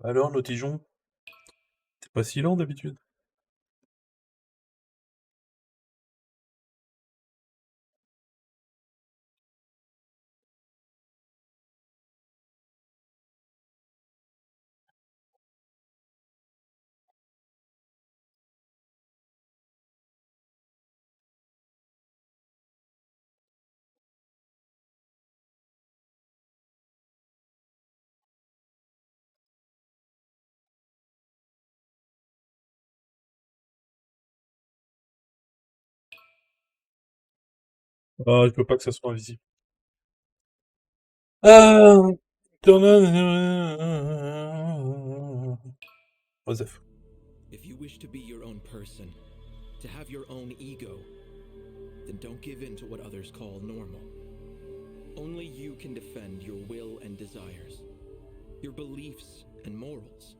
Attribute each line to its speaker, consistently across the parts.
Speaker 1: Alors, Notigeon, t'es pas si lent d'habitude. Ah, je peux pas que ça soit invisible. Ah, Joseph.
Speaker 2: If you wish to be your own person, to have your own ego, then don't give in to what others call normal. Only you can defend your will and desires, your beliefs and morals.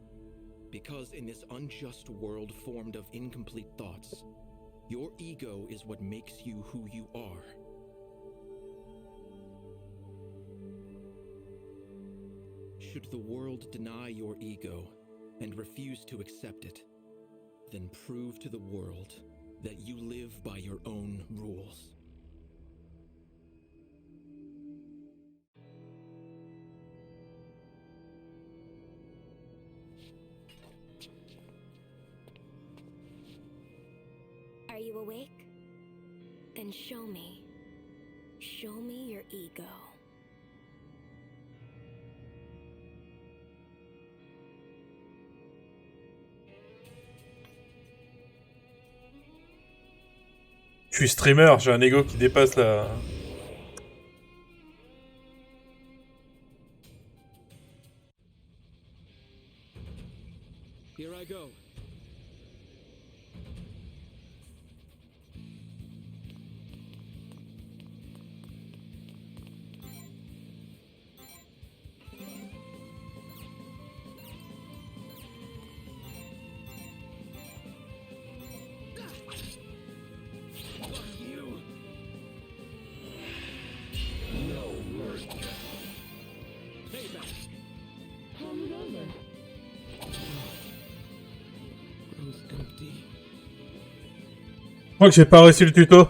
Speaker 2: Because in this unjust world formed of incomplete thoughts, your ego is what makes you who you are. Should the world deny your ego and refuse to accept it, then prove to the world that you live by your own rules.
Speaker 3: Are you awake? Then show me. Show me your ego.
Speaker 1: Je suis streamer, j'ai un ego qui dépasse la...
Speaker 2: Here I go.
Speaker 1: Je crois que j'ai pas réussi le tuto.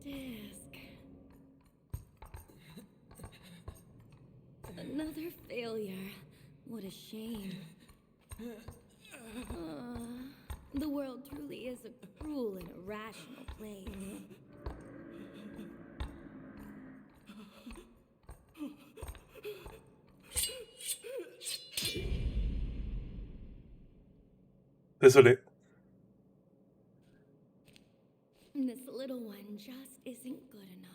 Speaker 3: Disc. Another failure. What a shame. The world truly is a cruel and irrational place.
Speaker 1: Désolé.
Speaker 3: This little one just isn't good enough.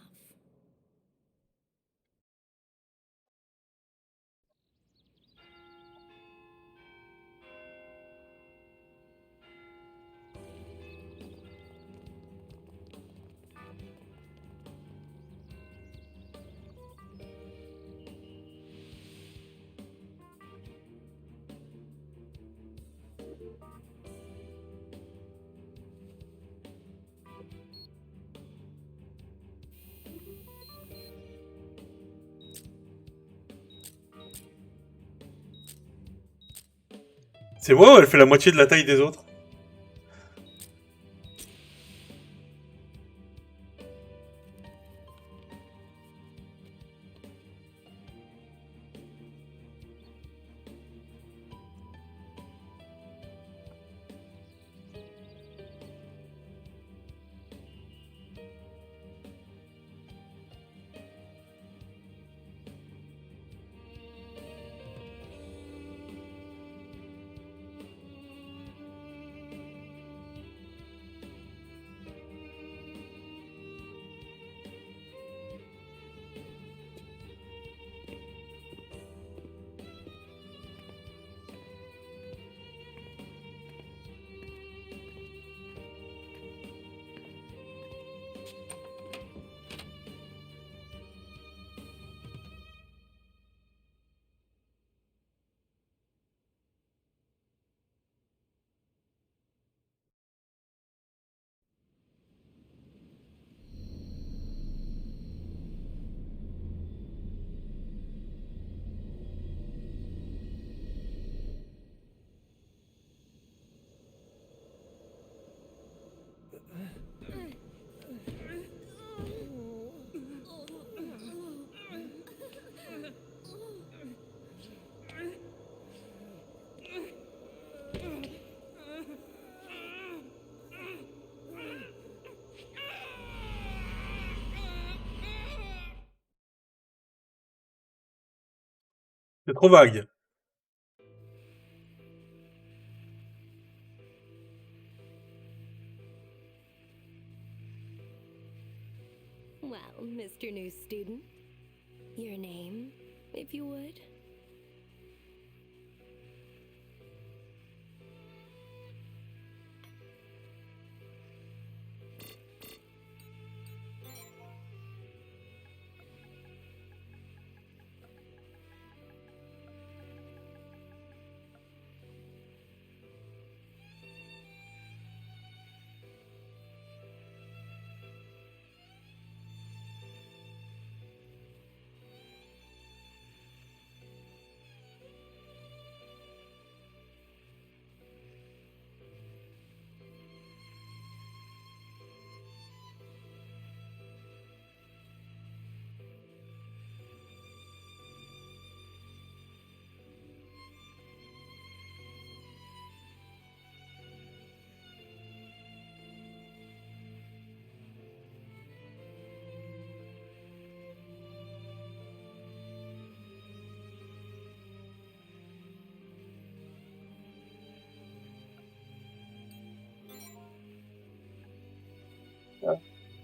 Speaker 1: C'est moi ou elle fait la moitié de la taille des autres? C'est trop vague.
Speaker 3: Well, Mr. New Student, your name, if you would?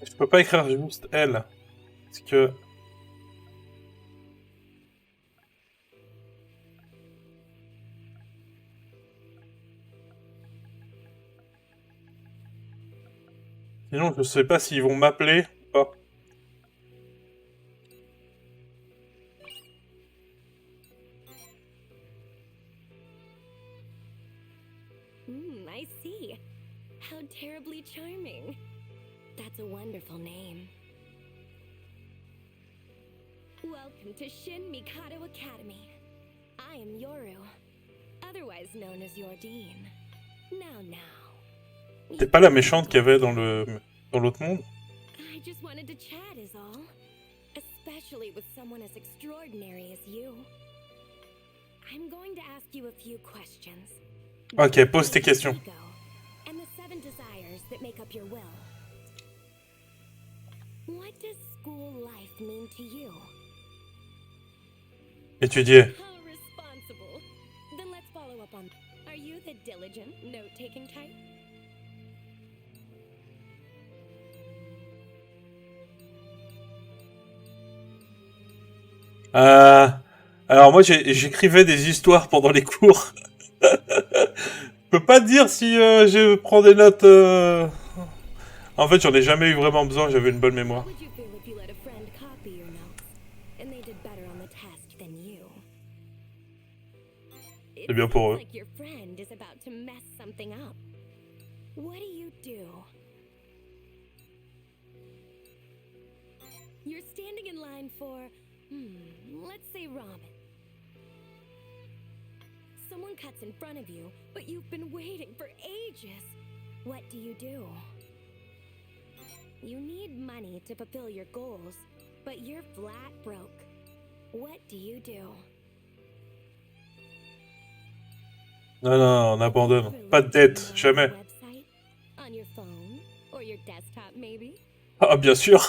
Speaker 1: Je peux pas écrire juste elle. Parce que... Sinon, je sais pas s'ils vont m'appeler ou pas.
Speaker 3: I see. How terribly charming. That's a wonderful name. Welcome to Shin Mikado Academy. I am Yoru, otherwise known as your dean. Now.
Speaker 1: T'es pas la méchante qu'il y avait dans l'autre monde?
Speaker 3: I just wanted to chat is all. Especially with someone as extraordinary as you. I'm going to ask you a few questions.
Speaker 1: Ok, pose tes questions.
Speaker 3: And the 7 desires that make up your will. What does school life mean to you?
Speaker 1: Étudier.
Speaker 3: How responsible. Then let's follow up on. Are you the diligent, note-taking type?
Speaker 1: Alors moi j'écrivais des histoires pendant les cours. Je peux pas te dire si je prends des notes. En fait j'en ai jamais eu vraiment besoin, j'avais une bonne mémoire.
Speaker 3: Would you feel if you let a friend copy your notes and they did better on the test than you?
Speaker 1: C'est bien pour eux.
Speaker 3: Like your friend is about to mess something up. What do you do? You're standing in line for, let's say ramen. Someone cuts in front of you, but you've been waiting for ages. What do? You need money to fulfill your goals, but you're flat broke. What do you do?
Speaker 1: Non, non, on abandonne. Pas de dette, jamais.
Speaker 3: Website? On your phone? Or your desktop, maybe?
Speaker 1: Ah, bien sûr.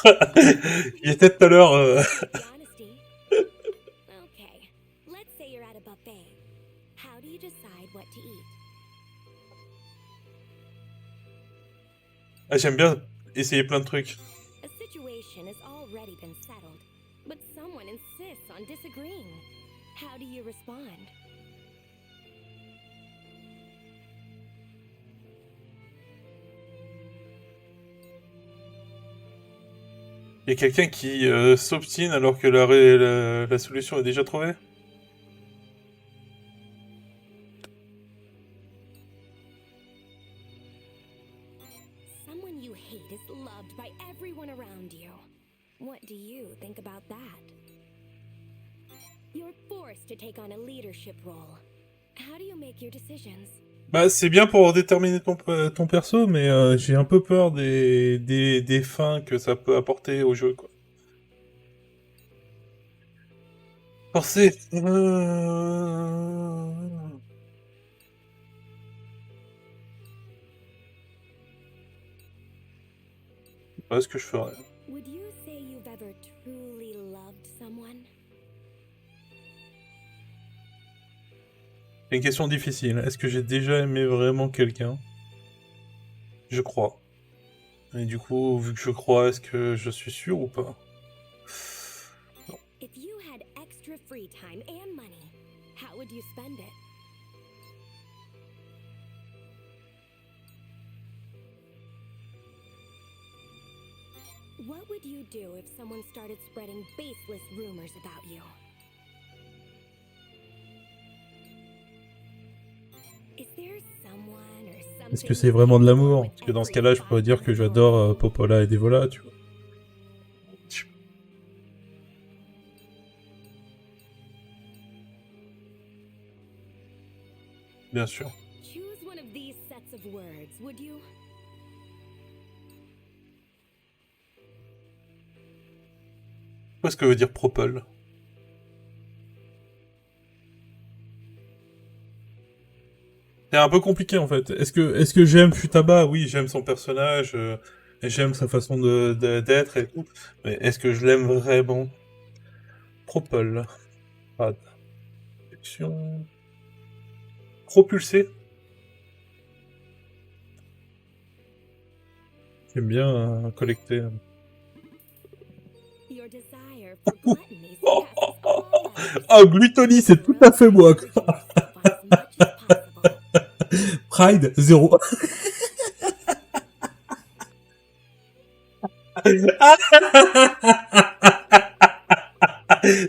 Speaker 1: Il était tout à l'heure.
Speaker 3: Honesty. Okay, let's say you're at a buffet. How do you decide what to eat?
Speaker 1: Ah, j'aime bien essayer plein de trucs.
Speaker 3: A situation has already been settled, but someone insists on disagreeing. How do you respond?
Speaker 1: Il y a quelqu'un qui s'obstine alors que la solution est déjà trouvée?
Speaker 3: Someone you hate is loved by everyone around you. What do you think about that? You're forced to take on a leadership role. How do you make your decisions?
Speaker 1: Bah, c'est bien pour déterminer ton perso, mais j'ai un peu peur des fins que ça peut apporter au jeu, quoi. Forcé. Voilà ce que je ferais.
Speaker 3: Would you say you've ever truly loved someone?
Speaker 1: C'est une question difficile. Est-ce que j'ai déjà aimé vraiment quelqu'un? Je crois. Et du coup, vu que je crois, est-ce que je suis sûr ou pas?
Speaker 3: If you had extra free time and money, how would you spend it? What would you do if someone started spreading baseless rumors about you? Is there someone or something
Speaker 1: Est-ce que c'est
Speaker 3: you
Speaker 1: vraiment de
Speaker 3: care for
Speaker 1: l'amour?
Speaker 3: with
Speaker 1: Parce que dans ce
Speaker 3: every
Speaker 1: cas-là, je pourrais dire
Speaker 3: fiber
Speaker 1: que
Speaker 3: of your
Speaker 1: j'adore
Speaker 3: being?
Speaker 1: Popola et Devola, tu vois. Bien sûr.
Speaker 3: Choose one of these sets of words, would you?
Speaker 1: Qu'est-ce que veut dire propel? C'est un peu compliqué en fait. Est-ce que j'aime Futaba? Oui, j'aime son personnage, et j'aime sa façon d'être et tout. Mais est-ce que je l'aime vraiment? Propel. Rad. Action. Propulsé. J'aime bien collecter.
Speaker 3: Your desire for gluttony
Speaker 1: Oh,
Speaker 3: surpasses all others.
Speaker 1: oh, gluttony, c'est tout à fait moi, quoi.
Speaker 3: As much as possible.
Speaker 1: Pride, 0.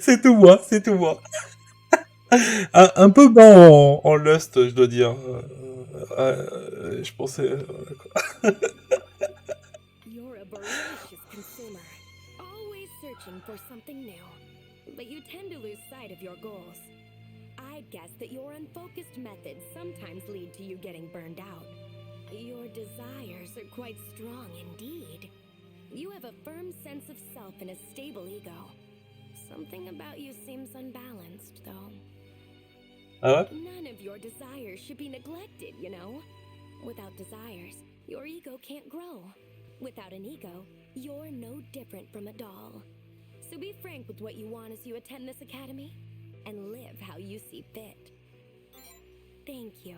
Speaker 1: C'est tout moi, c'est tout moi. Un peu bas en lust, je dois dire. Je pensais...
Speaker 3: You're a voracious consumer, always searching for something new. But you tend to lose sight of your goals. I'd guess that your unfocused methods sometimes lead to you getting burned out. Your desires are quite strong indeed. You have a firm sense of self and a stable ego. Something about you seems unbalanced, though.
Speaker 1: Ah ouais?
Speaker 3: None of your desires should be neglected, you know? Without desires, your ego can't grow. Without an ego, you're no different from a doll. So be frank with what you want as you attend this academy, and live how you see fit. Thank you.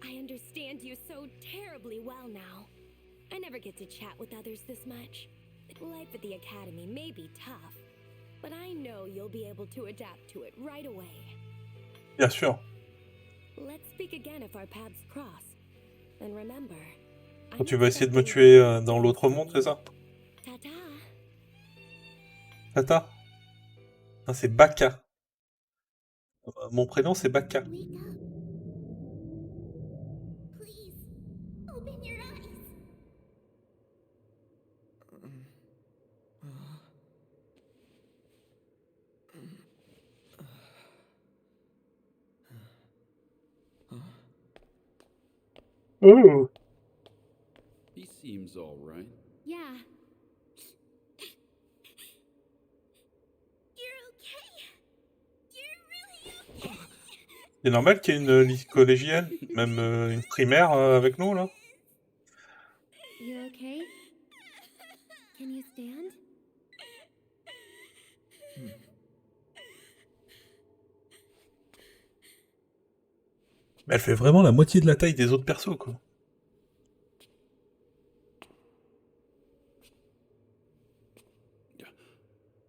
Speaker 3: I understand you so terribly well now. I never get to chat with others this much. Life at the academy may be tough, but I know you'll be able to adapt to it right away.
Speaker 1: Bien sûr.
Speaker 3: Let's speak again if our paths cross. And remember,
Speaker 1: Quand tu vas essayer de me tuer dans l'autre monde, c'est ça?
Speaker 3: Ta-ta.
Speaker 1: Tata? Non, c'est Baka. Mon prénom, c'est Baka.
Speaker 3: Wake up. Please, open your eyes.
Speaker 1: Oh.
Speaker 4: He seems all right.
Speaker 3: Yeah. You're okay. You're really okay.
Speaker 1: C'est normal qu'il y ait une collégienne, même une primaire avec nous, là?
Speaker 3: You okay? Can you stand?
Speaker 1: Mais elle fait vraiment la moitié de la taille des autres persos, quoi.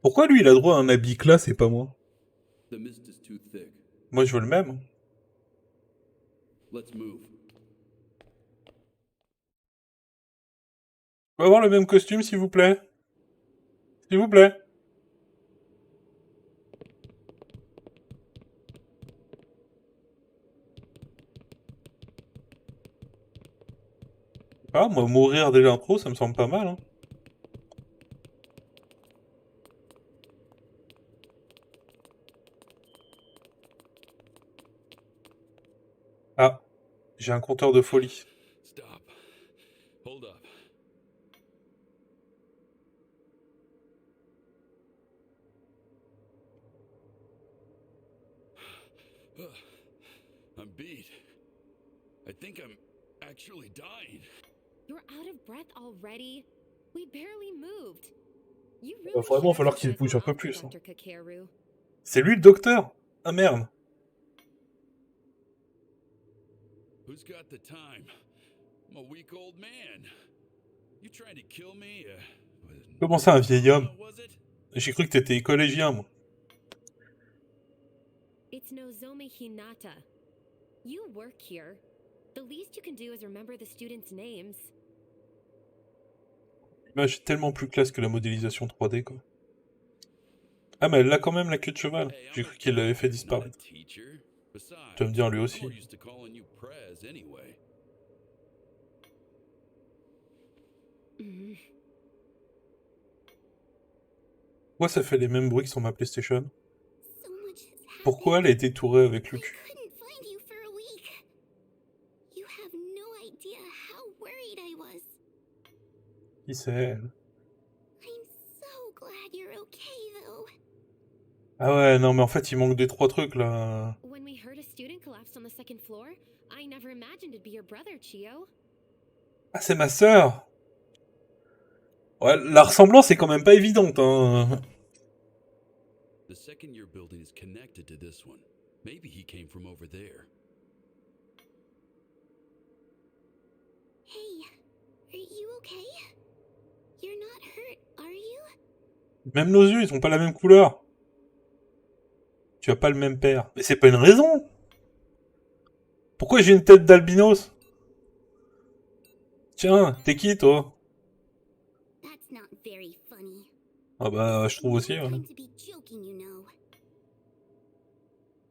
Speaker 1: Pourquoi lui, il a droit à un habit classe et pas moi?
Speaker 4: The mist is too thick.
Speaker 1: Moi, je veux le même.
Speaker 4: Let's move.
Speaker 1: On va avoir le même costume, s'il vous plaît. S'il vous plaît. Ah, moi, mourir dès l'intro, ça me semble pas mal, hein. Ah, J'ai un compteur de folie.
Speaker 4: Stop. Hold up. I'm beat. I think I'm actually dying.
Speaker 3: You're out of breath already? We barely moved. You
Speaker 1: Va
Speaker 3: really
Speaker 1: vraiment
Speaker 3: should
Speaker 1: falloir
Speaker 3: take
Speaker 1: qu'il
Speaker 3: this
Speaker 1: bouge
Speaker 3: one
Speaker 1: un peu
Speaker 3: off me,
Speaker 1: plus. Hein.
Speaker 3: Dr. Kakeru.
Speaker 1: C'est lui le docteur? Ah merde.
Speaker 4: Who's got the time? I'm a weak old man. You trying to kill me?
Speaker 1: Comment ça, un vieil homme?
Speaker 4: Was it?
Speaker 1: J'ai cru que t'étais collégien, moi.
Speaker 3: It's Nozomi Hinata. You work here. The least you can do is remember the students' names.
Speaker 1: L'image est tellement plus classe que la modélisation 3D, quoi. Ah, mais elle a quand même la queue de cheval.
Speaker 4: Hey,
Speaker 1: J'ai
Speaker 4: I'm
Speaker 1: cru
Speaker 4: a
Speaker 1: qu'il l'avait
Speaker 4: cop,
Speaker 1: fait
Speaker 4: not a
Speaker 1: disparaître.
Speaker 4: teacher. Besides,
Speaker 1: Tu vas me dire lui
Speaker 4: I'm
Speaker 1: aussi.
Speaker 4: more used to calling you Prez anyway.
Speaker 3: Mm.
Speaker 1: Pourquoi ça fait les mêmes bruits que sur ma PlayStation?
Speaker 3: So much has happened.
Speaker 1: Pourquoi elle a été tourée avec
Speaker 3: I
Speaker 1: Luc?
Speaker 3: couldn't find you for a week. You have no idea how worried I was.
Speaker 1: Qui c'est elle?
Speaker 3: I'm so glad you're okay, though.
Speaker 1: Ah ouais, non, mais en fait, il manque des trois trucs, là.
Speaker 3: When we heard a student collapsed on the second floor, I never imagined it'd be your brother, Chio.
Speaker 1: Ah, c'est ma sœur! Ouais, la ressemblance est quand même pas évidente, hein.
Speaker 4: The second year building is connected to this one. Maybe he came from over there.
Speaker 3: Hey, are you okay? You're not hurt, are you?
Speaker 1: Même nos yeux, ils ont pas la même couleur. Tu as pas le même père. Mais c'est pas une raison! Pourquoi j'ai une tête d'albinos? Tiens, t'es qui, toi?
Speaker 3: That's not very funny.
Speaker 1: Ah bah, je trouve aussi, ouais.
Speaker 3: Time to be joking, you know.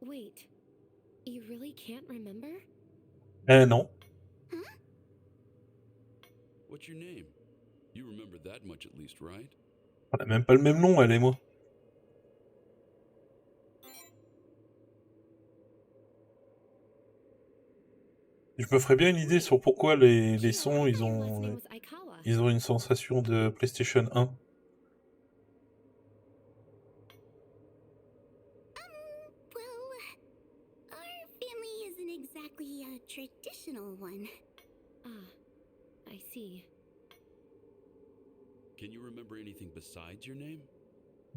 Speaker 3: Wait, you really can't remember?
Speaker 1: Eh non.
Speaker 4: What's your name? You remember that much at least, right?
Speaker 1: On a même pas le même nom, elle et moi. Je me ferais bien une idée sur pourquoi les sons, ils ont une sensation de PlayStation 1.
Speaker 3: Well, our family isn't exactly a traditional one. Ah, I see.
Speaker 4: Can you remember anything besides your name?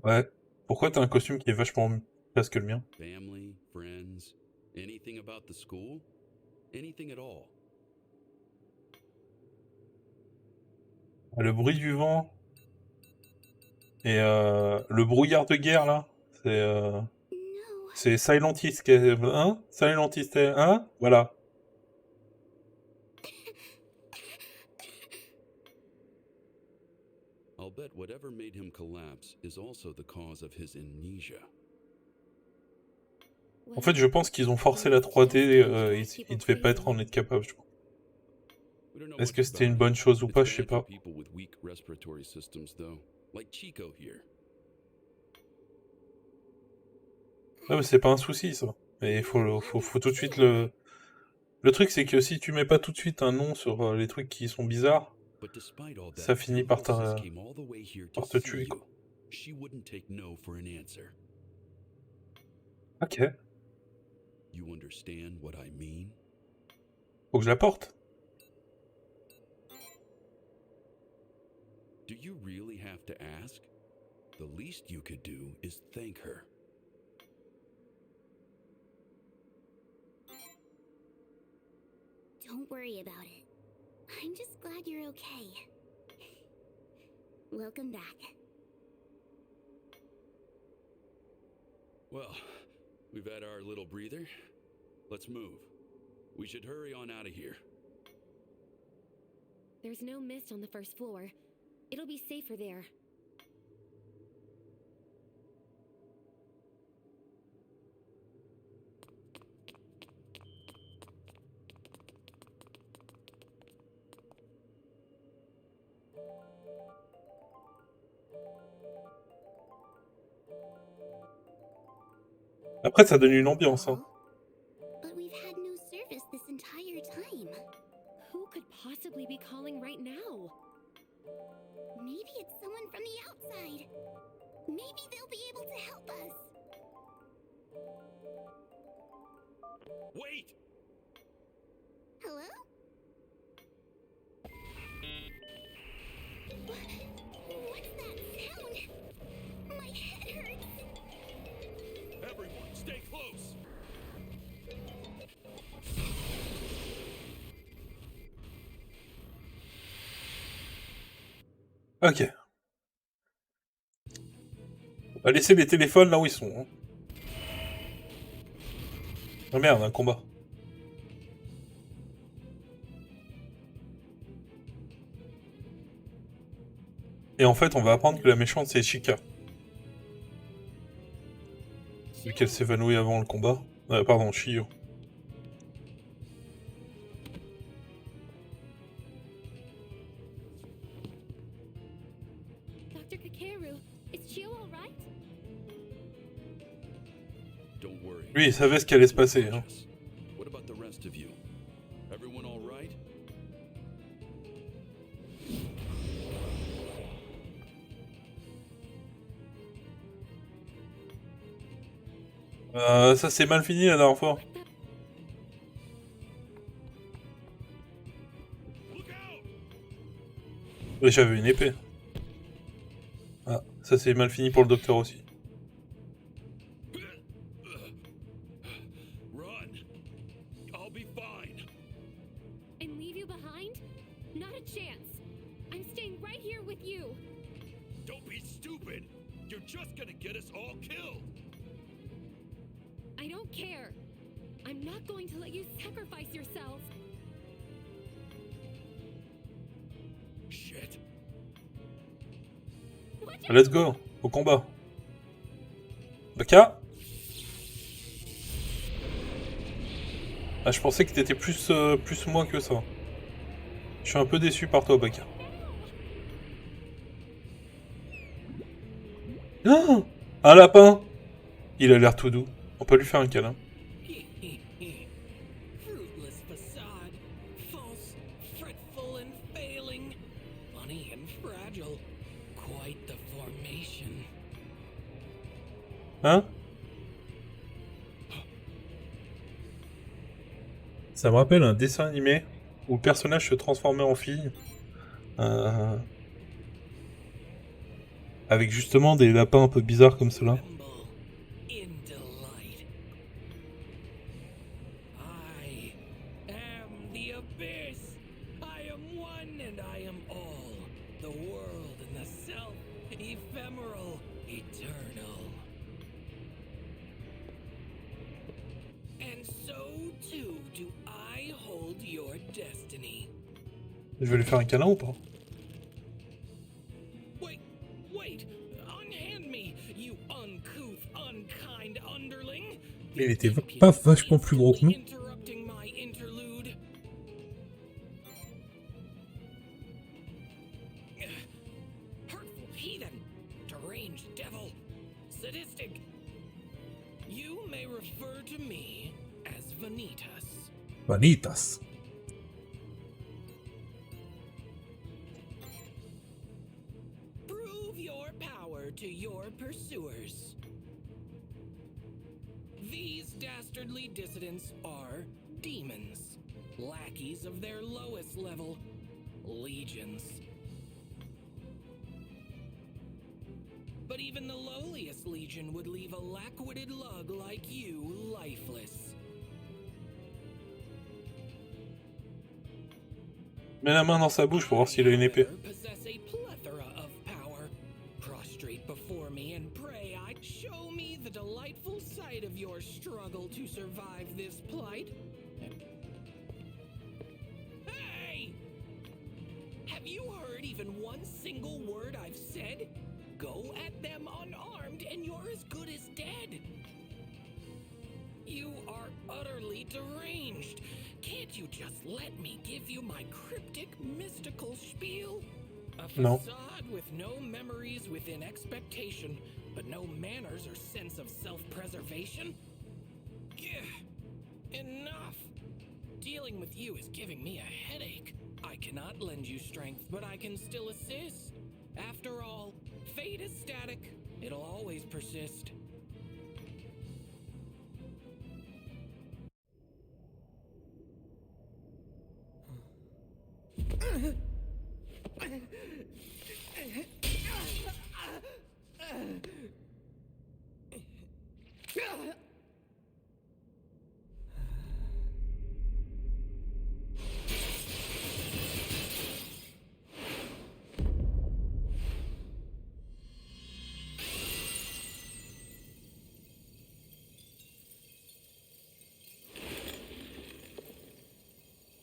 Speaker 1: Ouais. Pourquoi t'as un costume qui est vachement plus classe que le mien?
Speaker 4: Family, friends, anything about the school? Anything at all?
Speaker 1: Le bruit du vent et le brouillard de guerre, là,
Speaker 3: No.
Speaker 1: c'est Silent Hill, hein? Silent Hill, hein? Voilà.
Speaker 4: I'll bet whatever made him collapse is also the cause of his amnesia.
Speaker 1: En fait, je pense qu'ils ont forcé la 3D, ils devaient pas en être capables, je crois.
Speaker 4: We don't know
Speaker 1: Est-ce
Speaker 4: much
Speaker 1: que c'était une
Speaker 4: about
Speaker 1: bonne
Speaker 4: him.
Speaker 1: chose ou
Speaker 4: It's
Speaker 1: pas, je sais
Speaker 4: bad for
Speaker 1: pas.
Speaker 4: people with weak respiratory systems, though, like Chico here.
Speaker 1: Ouais, mais c'est pas un souci, ça. Mais il faut tout de suite le... Le truc, c'est que si tu mets pas tout de suite un nom sur les trucs qui sont bizarres,
Speaker 4: But despite all
Speaker 1: ça
Speaker 4: that,
Speaker 1: finit
Speaker 4: your
Speaker 1: par
Speaker 4: little sis
Speaker 1: te
Speaker 4: came all the way here to
Speaker 1: te
Speaker 4: see
Speaker 1: tuer, quoi.
Speaker 4: you. She wouldn't take no for an answer.
Speaker 1: Ok.
Speaker 4: You understand what I mean?
Speaker 1: Faut que je la porte.
Speaker 4: Do you really have to ask? The least you could do is thank her.
Speaker 3: Don't worry about it. I'm just glad you're okay. Welcome back.
Speaker 4: Well, we've had our little breather. Let's move. We should hurry on out of here.
Speaker 3: There's no mist on the first floor. It'll be safer there.
Speaker 1: Après, ça donne une ambiance, hein.
Speaker 3: But we've had no service this entire time. now? Maybe it's someone from the outside. Maybe they'll be able to help us.
Speaker 4: Wait!
Speaker 3: Hello? What's that sound? My head hurts.
Speaker 4: Everyone, stay close!
Speaker 1: Ok. On va laisser les téléphones là où ils sont. Hein. Oh merde, un combat. Et en fait, on va apprendre que la méchante, c'est Chica. Vu qu'elle s'évanouit avant le combat. Pardon, Shio.
Speaker 3: Dr. Kakeru, is Chio all right?
Speaker 4: Don't worry.
Speaker 1: Lui, il savait ce qui allait se passer. Hein.
Speaker 4: What about the rest of you? Everyone all right?
Speaker 1: Ça s'est mal fini la dernière fois. Oui, j'avais une épée. Ah, ça s'est mal fini pour le docteur aussi.
Speaker 4: Run! I'll be fine.
Speaker 3: And leave you behind? Not a chance. I'm staying right here with you.
Speaker 4: Don't be stupid! You're just gonna get us all killed!
Speaker 3: I don't care. I'm not going to let you sacrifice yourself.
Speaker 4: Shit.
Speaker 1: Let's go, au combat. Baka. Ah, je pensais que t'étais plus moi que ça. Je suis un peu déçu par toi, Baka. Ah, un lapin. Il a l'air tout doux. On peut lui faire un câlin.
Speaker 5: Fruitless facade, false, fretful and failing, funny and fragile, quite the formation.
Speaker 1: Hein? Ça me rappelle un dessin animé où le personnage se transformait en fille. Avec justement des lapins un peu bizarres comme cela.
Speaker 5: In delight. I am the abyss. I am one and I am all. The world and the self, ephemeral, eternal. And so too do I hold your destiny.
Speaker 1: Je vais lui faire un câlin ou pas?
Speaker 5: Wait, unhand me, you uncouth, unkind underling.
Speaker 1: Il était pas vachement plus gros que nous.
Speaker 5: Interrupting my interlude. Hurtful heathen, deranged devil, sadistic. You may refer to me as Vanitas.
Speaker 1: Vanitas.
Speaker 5: Prove your power to your pursuers. These dastardly dissidents are demons, lackeys of their lowest level, legions. But even the lowliest legion would leave a lack-witted lug like you lifeless.
Speaker 1: Mets la main dans sa bouche pour voir s'il a une épée.
Speaker 5: Possess a plethora of power. Prostrate before me and pray I show me the delightful sight of your struggle to survive this plight. Hey! Have you heard even one single word I've said? Go at them unarmed and you're as good as dead. You are utterly deranged. Can't you just let me give you my cryptic, mystical spiel? A
Speaker 1: No.
Speaker 5: facade with no memories within expectation, but no manners or sense of self-preservation? Enough! Dealing with you is giving me a headache. I cannot lend you strength, but I can still assist. After all, fate is static. It'll always persist.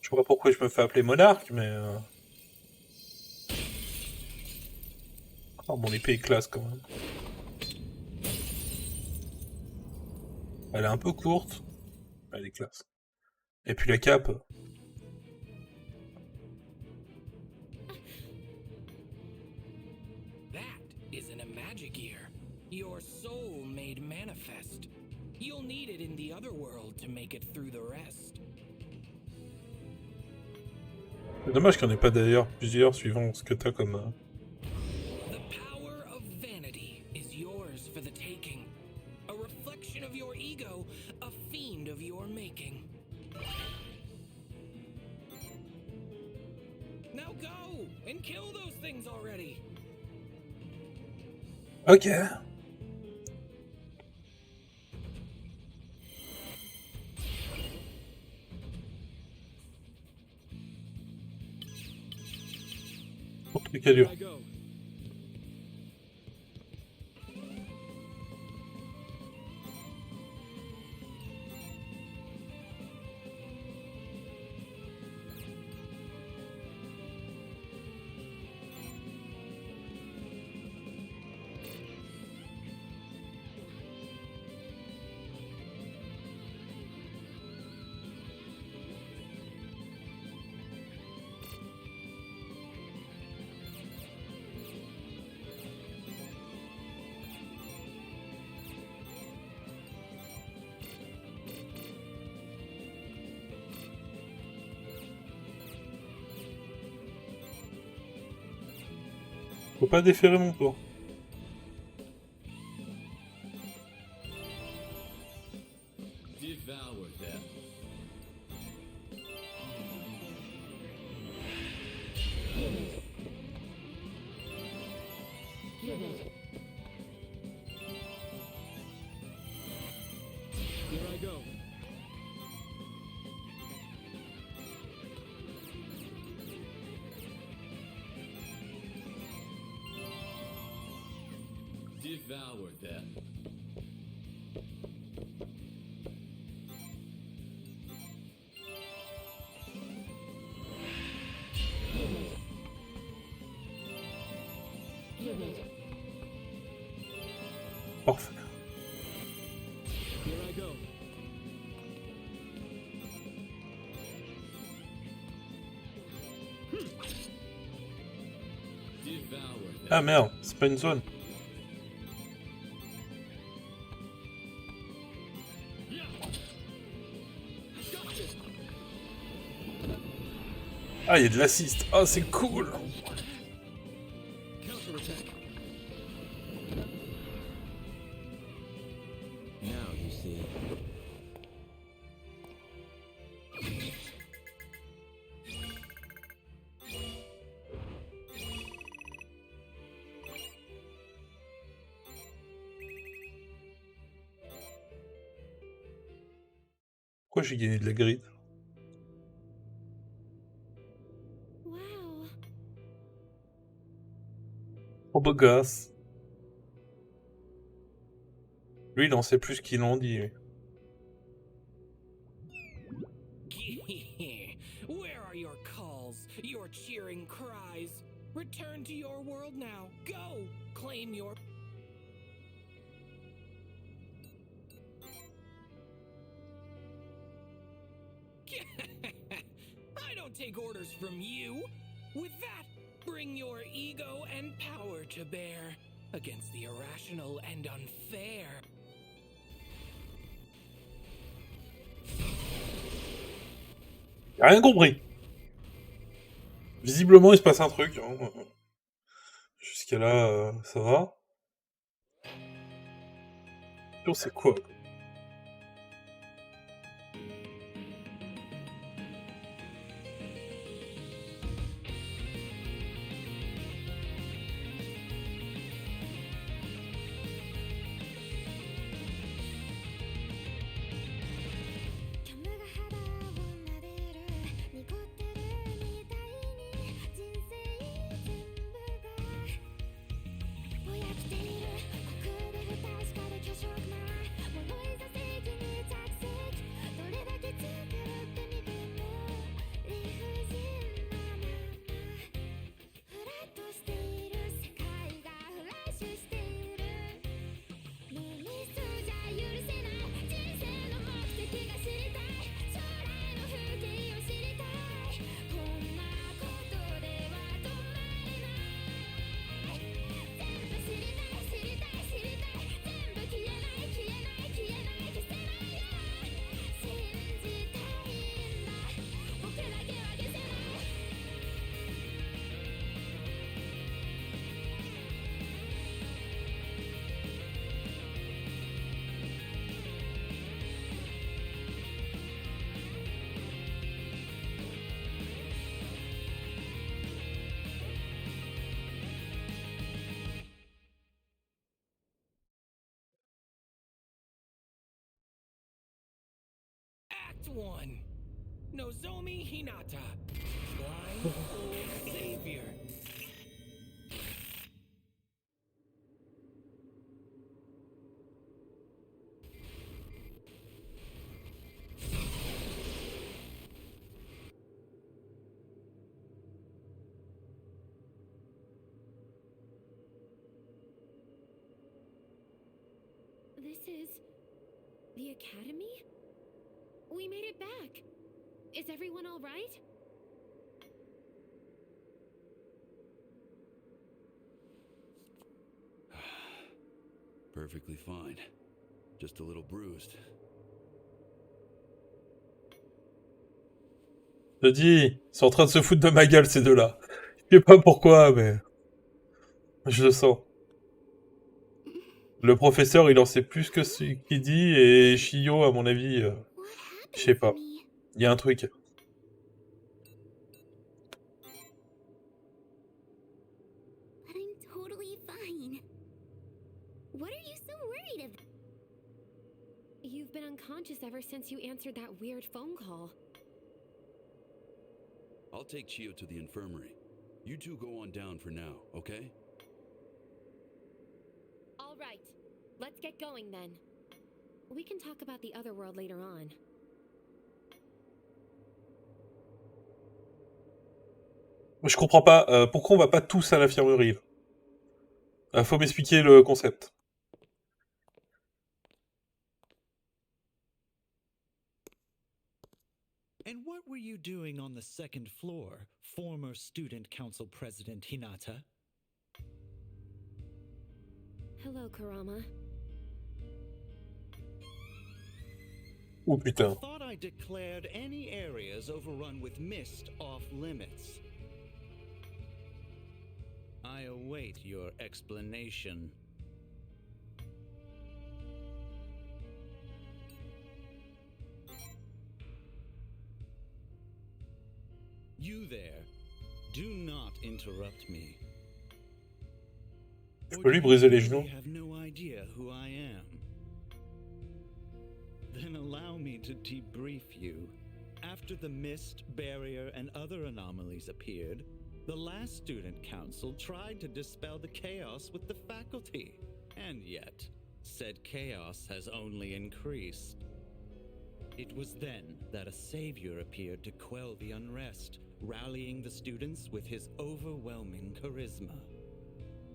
Speaker 1: Je sais pas pourquoi je me fais appeler Monark, mais... Oh, mon épée est classe quand même. Elle est un peu courte. Elle est classe. Et puis la cape.
Speaker 5: That isn't a magic ear. Your soul made manifest. You'll need it in the other world to make it through the rest.
Speaker 1: C'est dommage qu'il n'y en ait pas d'ailleurs plusieurs suivant ce que t'as comme...
Speaker 5: The power of vanity is yours for the taking. A reflection of your ego, a fiend of your making. Now go and kill those things already.
Speaker 1: Ok. Bon truc à dur. Faut pas déférer mon tour.
Speaker 4: Devour them.
Speaker 5: Here I go.
Speaker 4: Devour them.
Speaker 1: Parfait.
Speaker 5: Here I go.
Speaker 4: Devour them.
Speaker 1: Ah merde, c'est pas une zone. Ah, il y a de l'assist. Ah, c'est cool.
Speaker 5: Counterattack.
Speaker 2: Now you see.
Speaker 1: Pourquoi j'ai gagné de la grid?
Speaker 3: Wow.
Speaker 1: Oh beau gosse. Lui, il en sait plus qu'il en dit. Lui.
Speaker 5: Where are your calls, your cheering cries? Return to your world now. Go! Claim your... I don't take orders from you. With that, bring your ego and power to bear against the irrational and unfair.
Speaker 1: J'ai rien compris. Visiblement, il se passe un truc. Hein. Jusqu'à là, ça va. C'est quoi?
Speaker 5: Act 1. Nozomi Hinata. Blindfold Savior.
Speaker 3: This is the academy? We made it back. Is everyone all right?
Speaker 4: Perfectly fine. Just a little bruised.
Speaker 1: Je dis, ils sont en train de se foutre de ma gueule, ces deux-là. Je sais pas pourquoi, mais je le sens. Le professeur, il en sait plus que ce qu'il dit, et Shio, à mon avis, je sais pas. Il y a un truc.
Speaker 3: I'm totally fine. What are you so worried about? You've been unconscious ever since you answered that weird phone call.
Speaker 4: I'll take Chio to the infirmary. You two go on down for now, okay?
Speaker 3: All right. Let's get going then. We can talk about the other world later on.
Speaker 1: Je comprends pas, pourquoi on va pas tous à l'infirmerie? Faut m'expliquer le concept.
Speaker 6: And what were you doing on the second floor, former student council president Hinata?
Speaker 3: Hello, Kurama.
Speaker 1: Oh
Speaker 6: I
Speaker 1: putain.
Speaker 6: thought I declared any areas overrun with mist off limits. I await your explanation. You there, do not interrupt me.
Speaker 1: Je
Speaker 6: Or
Speaker 1: peux
Speaker 6: do
Speaker 1: lui
Speaker 6: you
Speaker 1: briser les
Speaker 6: really
Speaker 1: genoux.
Speaker 6: have no idea who I am? Then allow me to debrief you. After the mist, barrier, and other anomalies appeared, the last student council tried to dispel the chaos with the faculty. And yet, said chaos has only increased. It was then that a savior appeared to quell the unrest, rallying the students with his overwhelming charisma.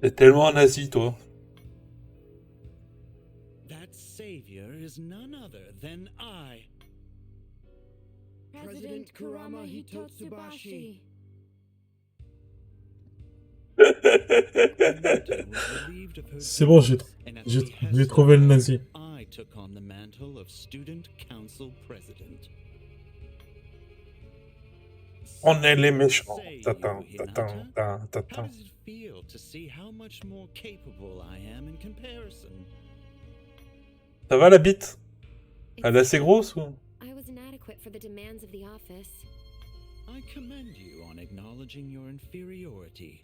Speaker 1: T'es tellement un nazi, toi.
Speaker 6: That savior is none other than I.
Speaker 3: President Kurama Hitotsubashi.
Speaker 6: Hinata was relieved of her
Speaker 1: C'est bon,
Speaker 6: duties, and at the
Speaker 1: j'ai
Speaker 6: behest
Speaker 1: trouvé
Speaker 6: of
Speaker 1: le
Speaker 6: her,
Speaker 1: nazi.
Speaker 6: I took on the mantle of student council president.
Speaker 1: On est les méchants.
Speaker 6: Say,
Speaker 1: Tatin,
Speaker 6: you,
Speaker 1: tatin,
Speaker 6: Hinata,
Speaker 1: tatin,
Speaker 6: how
Speaker 1: tatin.
Speaker 6: does it feel to see how much more capable I am in comparison?
Speaker 1: Ça va la bite?
Speaker 3: It's
Speaker 1: Elle est assez grosse ou?
Speaker 3: I was inadequate for the demands of the office.
Speaker 6: I commend you on acknowledging your inferiority.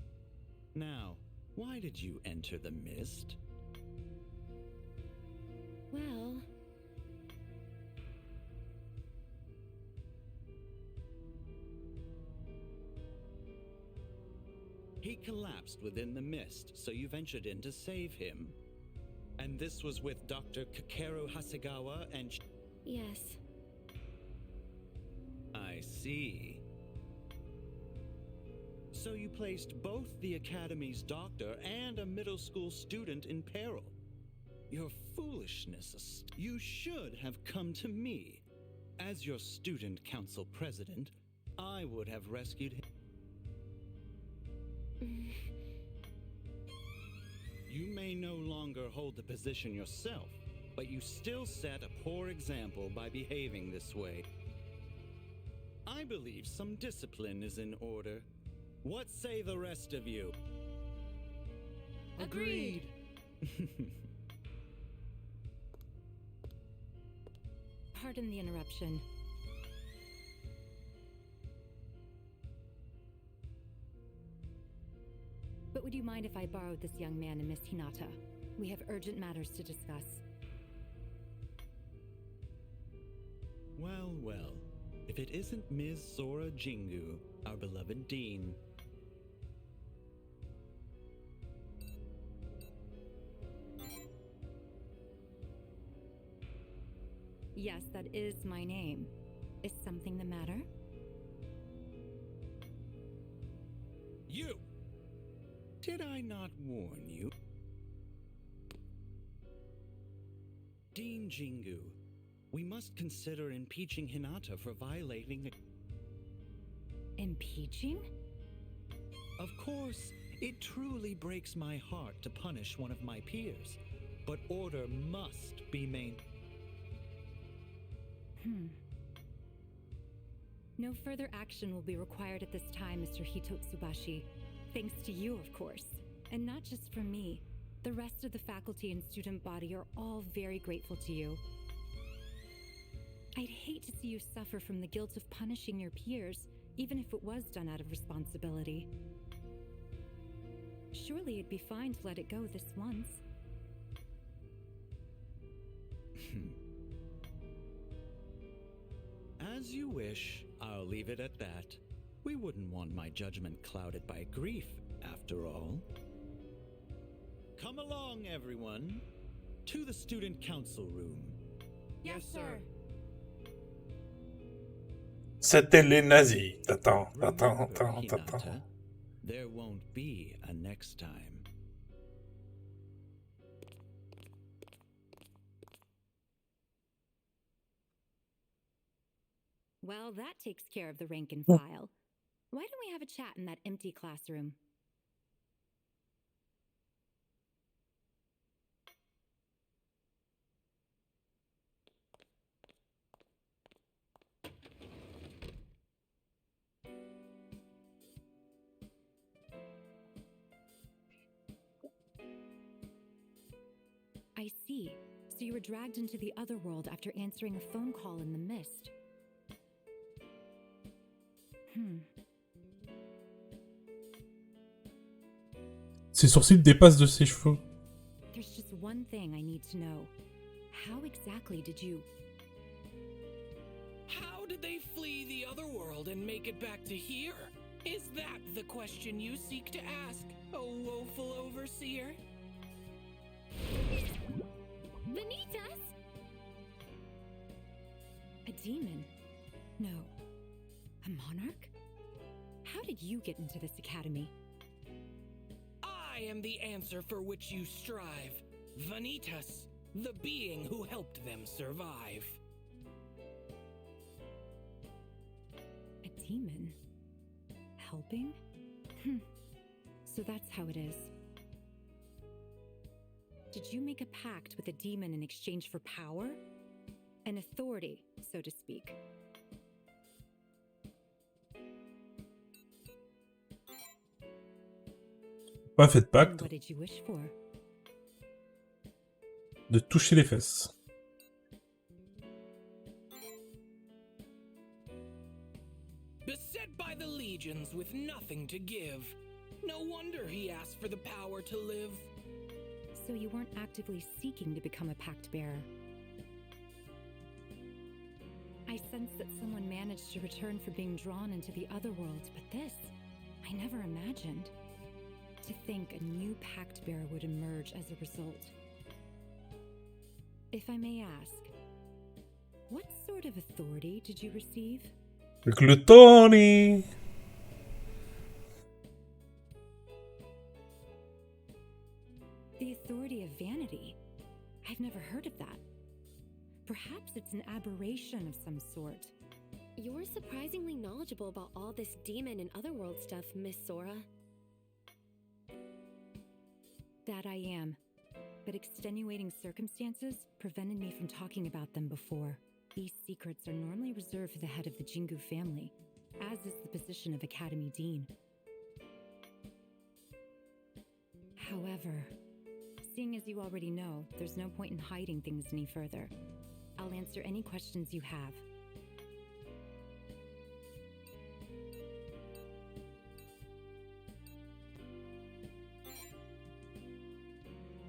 Speaker 6: Now, why did you enter the mist?
Speaker 3: Well,
Speaker 6: He collapsed within the mist, so you ventured in to save him. And this was with Dr. Kakeru Hasegawa and...
Speaker 3: yes.
Speaker 6: I see. So you placed both the Academy's doctor and a middle school student in peril. Your foolishness. You should have come to me. As your student council president, I would have rescued him. You may no longer hold the position yourself, but you still set a poor example by behaving this way. I believe some discipline is in order. What say the rest of you?
Speaker 3: Agreed.
Speaker 7: Pardon the interruption. But would you mind if I borrowed this young man and Miss Hinata? We have urgent matters to discuss.
Speaker 6: Well, well. If it isn't Ms. Sora Jingu, our beloved dean.
Speaker 7: Yes, that is my name. Is something the matter?
Speaker 6: You! Did I not warn you? Dean Jingu, we must consider impeaching Hinata for violating the...
Speaker 7: Impeaching?
Speaker 6: Of course, it truly breaks my heart to punish one of my peers, but order must be maintained.
Speaker 7: No further action will be required at this time, Mr. Hitotsubashi. Thanks to you, of course. And not just from me. The rest of the faculty and student body are all very grateful to you. I'd hate to see you suffer from the guilt of punishing your peers, even if it was done out of responsibility. Surely it'd be fine to let it go this once.
Speaker 6: As you wish, I'll leave it at that. We wouldn't want my judgment clouded by grief, after all. Come along, everyone, to the student council room.
Speaker 7: Yes, sir.
Speaker 1: C'était les nazis. Tatin, tatin,
Speaker 6: Remember,
Speaker 1: tatin, tatin.
Speaker 6: Hinata, there won't be a next time.
Speaker 7: Well, that takes care of the rank and file. Why don't we have a chat in that empty classroom? I see. So you were dragged into the other world after answering a phone call in the mist.
Speaker 1: Ses sourcils dépassent de ses cheveux.
Speaker 7: There's just one thing I need to know. How exactly did you...
Speaker 5: How did they flee the other world and make it back to here? Is that the question you seek to ask, O woeful overseer?
Speaker 3: Vanitas!
Speaker 7: A demon? No. A monarch? How did you get into this academy?
Speaker 5: I am the answer for which you strive. Vanitas, the being who helped them survive.
Speaker 7: A demon? Helping? So that's how it is. Did you make a pact with a demon in exchange for power? An authority, so to speak.
Speaker 1: Pas fait de
Speaker 7: And
Speaker 1: pacte,
Speaker 7: what did you wish for?
Speaker 1: de toucher les fesses.
Speaker 5: Beset by the legions with nothing to give. No wonder he asked for the power to live.
Speaker 7: So you weren't actively seeking to become a pact bearer. I sense that someone managed to return from being drawn into the other world, but this, I never imagined. To think a new pact bearer would emerge as a result. If I may ask, what sort of authority did you receive?
Speaker 1: Gluttony!
Speaker 7: The authority of vanity. I've never heard of that. Perhaps it's an aberration of some sort.
Speaker 3: You're surprisingly knowledgeable about all this demon and otherworld stuff, Miss Sora.
Speaker 7: That I am. But extenuating circumstances prevented me from talking about them before. These secrets are normally reserved for the head of the Jingu family, as is the position of Academy Dean. However, seeing as you already know, there's no point in hiding things any further. I'll answer any questions you have.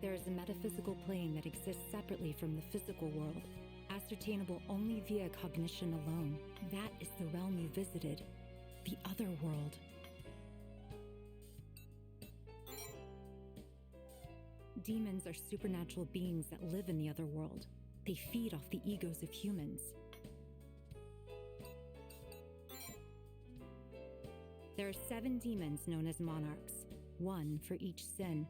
Speaker 7: There is a metaphysical plane that exists separately from the physical world, ascertainable only via cognition alone. That is the realm you visited, the other world. Demons are supernatural beings that live in the other world. They feed off the egos of humans. There are 7 demons known as monarchs, 1 for each sin.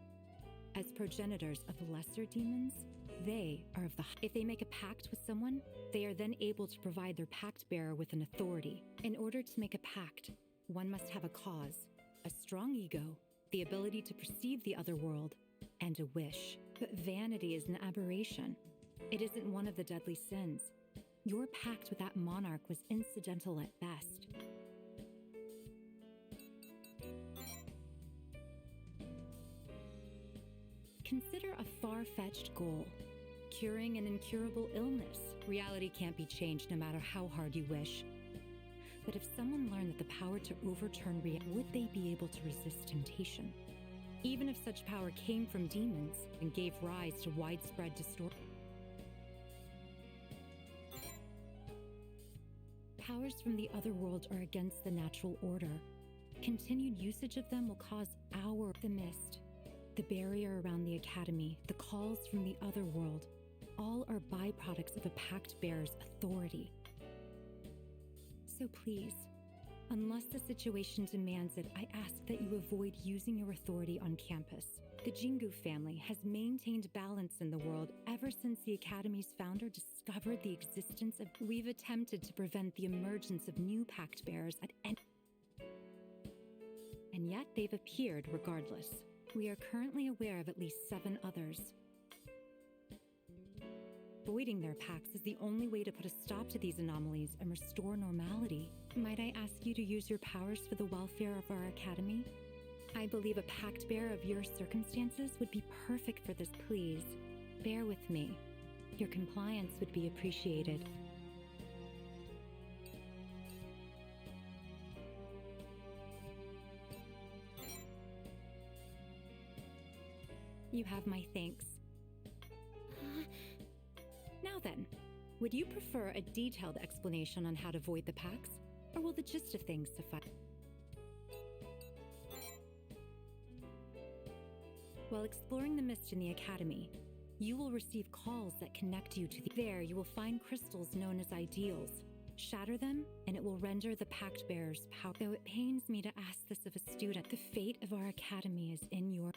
Speaker 7: As progenitors of lesser demons, they are of the... If they make a pact with someone, they are then able to provide their pact bearer with an authority. In order to make a pact, one must have a cause, a strong ego, the ability to perceive the other world, and a wish. But vanity is an aberration. It isn't one of the deadly sins. Your pact with that monarch was incidental at best. Consider a far-fetched goal. Curing an incurable illness. Reality can't be changed no matter how hard you wish. But if someone learned that the power to overturn reality, would they be able to resist temptation? Even if such power came from demons and gave rise to widespread distortion. Powers from the other world are against the natural order. Continued usage of them will cause the mist, the barrier around the academy, the calls from the other world, all are byproducts of a pact bearer's authority. So please, unless the situation demands it, I ask that you avoid using your authority on campus. The Jingu family has maintained balance in the world ever since the Academy's founder discovered the existence of... We've attempted to prevent the emergence of new pact bearers at any... And yet they've appeared regardless. We are currently aware of at least 7 others. Voiding their pacts is the only way to put a stop to these anomalies and restore normality. Might I ask you to use your powers for the welfare of our academy? I believe a pact bearer of your circumstances would be perfect for this. Please, bear with me. Your compliance would be appreciated. You have my thanks. Now then, would you prefer a detailed explanation on how to void the pacts, or will the gist of things suffice? While exploring the mist in the academy, you will receive calls that connect you to the... There, you will find crystals known as ideals. Shatter them, and it will render the pact bearer's power. Though it pains me to ask this of a student, the fate of our academy is in your...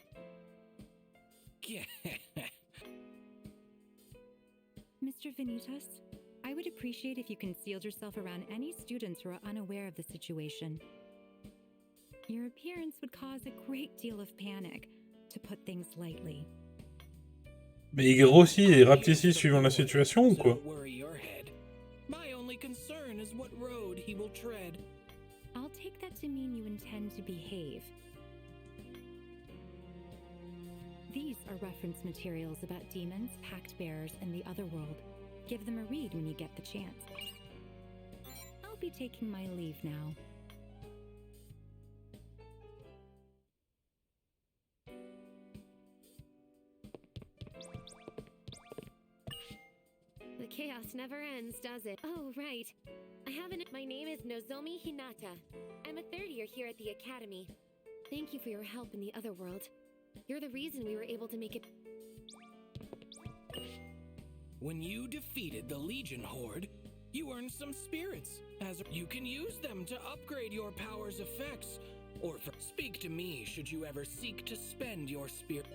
Speaker 7: Mr. Vanitas, I would appreciate if you concealed yourself around any students who are unaware of the situation. Your appearance would cause a great deal of panic, to put things lightly.
Speaker 1: Mais il grossit et rapetissait suivant la situation ou quoi?
Speaker 5: My only concern is what road he will tread.
Speaker 7: I'll take that to mean you intend to behave. These are reference materials about demons, pact bearers, and the other world. Give them a read when you get the chance. I'll be taking my leave now.
Speaker 3: The chaos never ends, does it? Oh, right. I haven't. My name is Nozomi Hinata. I'm a third year here at the Academy. Thank you for your help in the other world. You're the reason we were able to make it.
Speaker 5: When you defeated the Legion Horde, you earned some spirits. As you can use them to upgrade your power's effects, or speak to me should you ever seek to spend your spirit.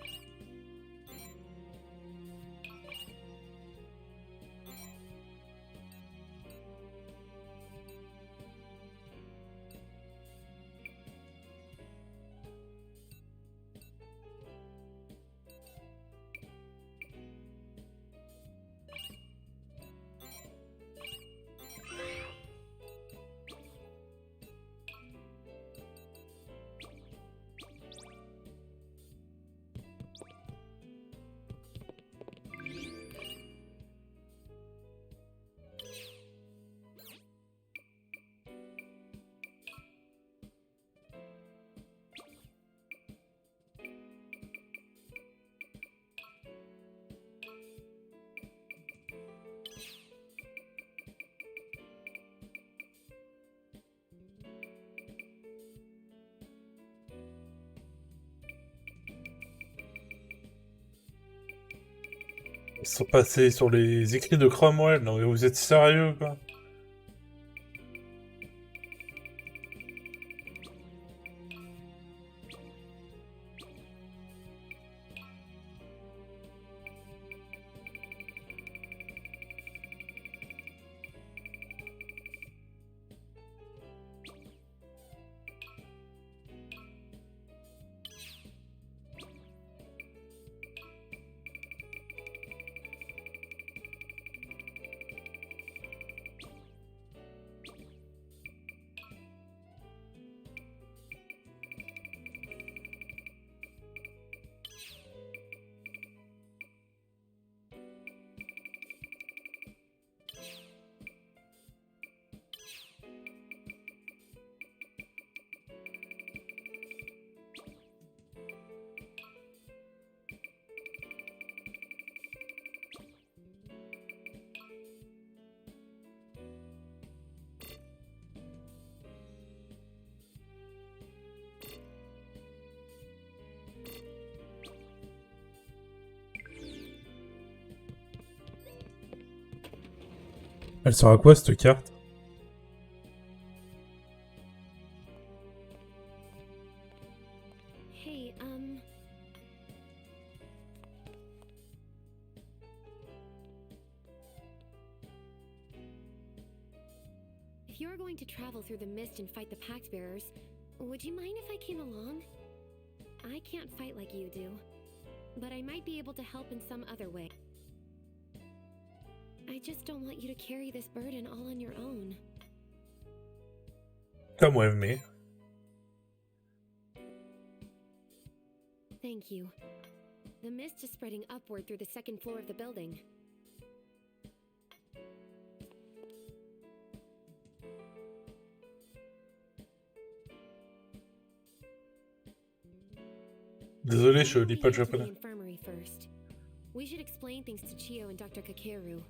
Speaker 1: Ils sont passés sur les écrits de Cromwell. Non mais vous êtes sérieux quoi? Elle sert à quoi cette carte?
Speaker 3: Hey, if you're going to travel through the mist and fight the Pact Bearers, would you mind if I came along? I can't fight like you do, but I might be able to help in some other way. I just don't want you to carry this burden all on your own.
Speaker 1: Come with me.
Speaker 3: Thank you. The mist is spreading upward through the second floor of the building.
Speaker 1: Désolé, je lis pas le
Speaker 3: We head to the
Speaker 1: japonais.
Speaker 3: infirmary first. We should explain things to Chio and Dr. Kakeru.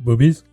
Speaker 1: Bobbies?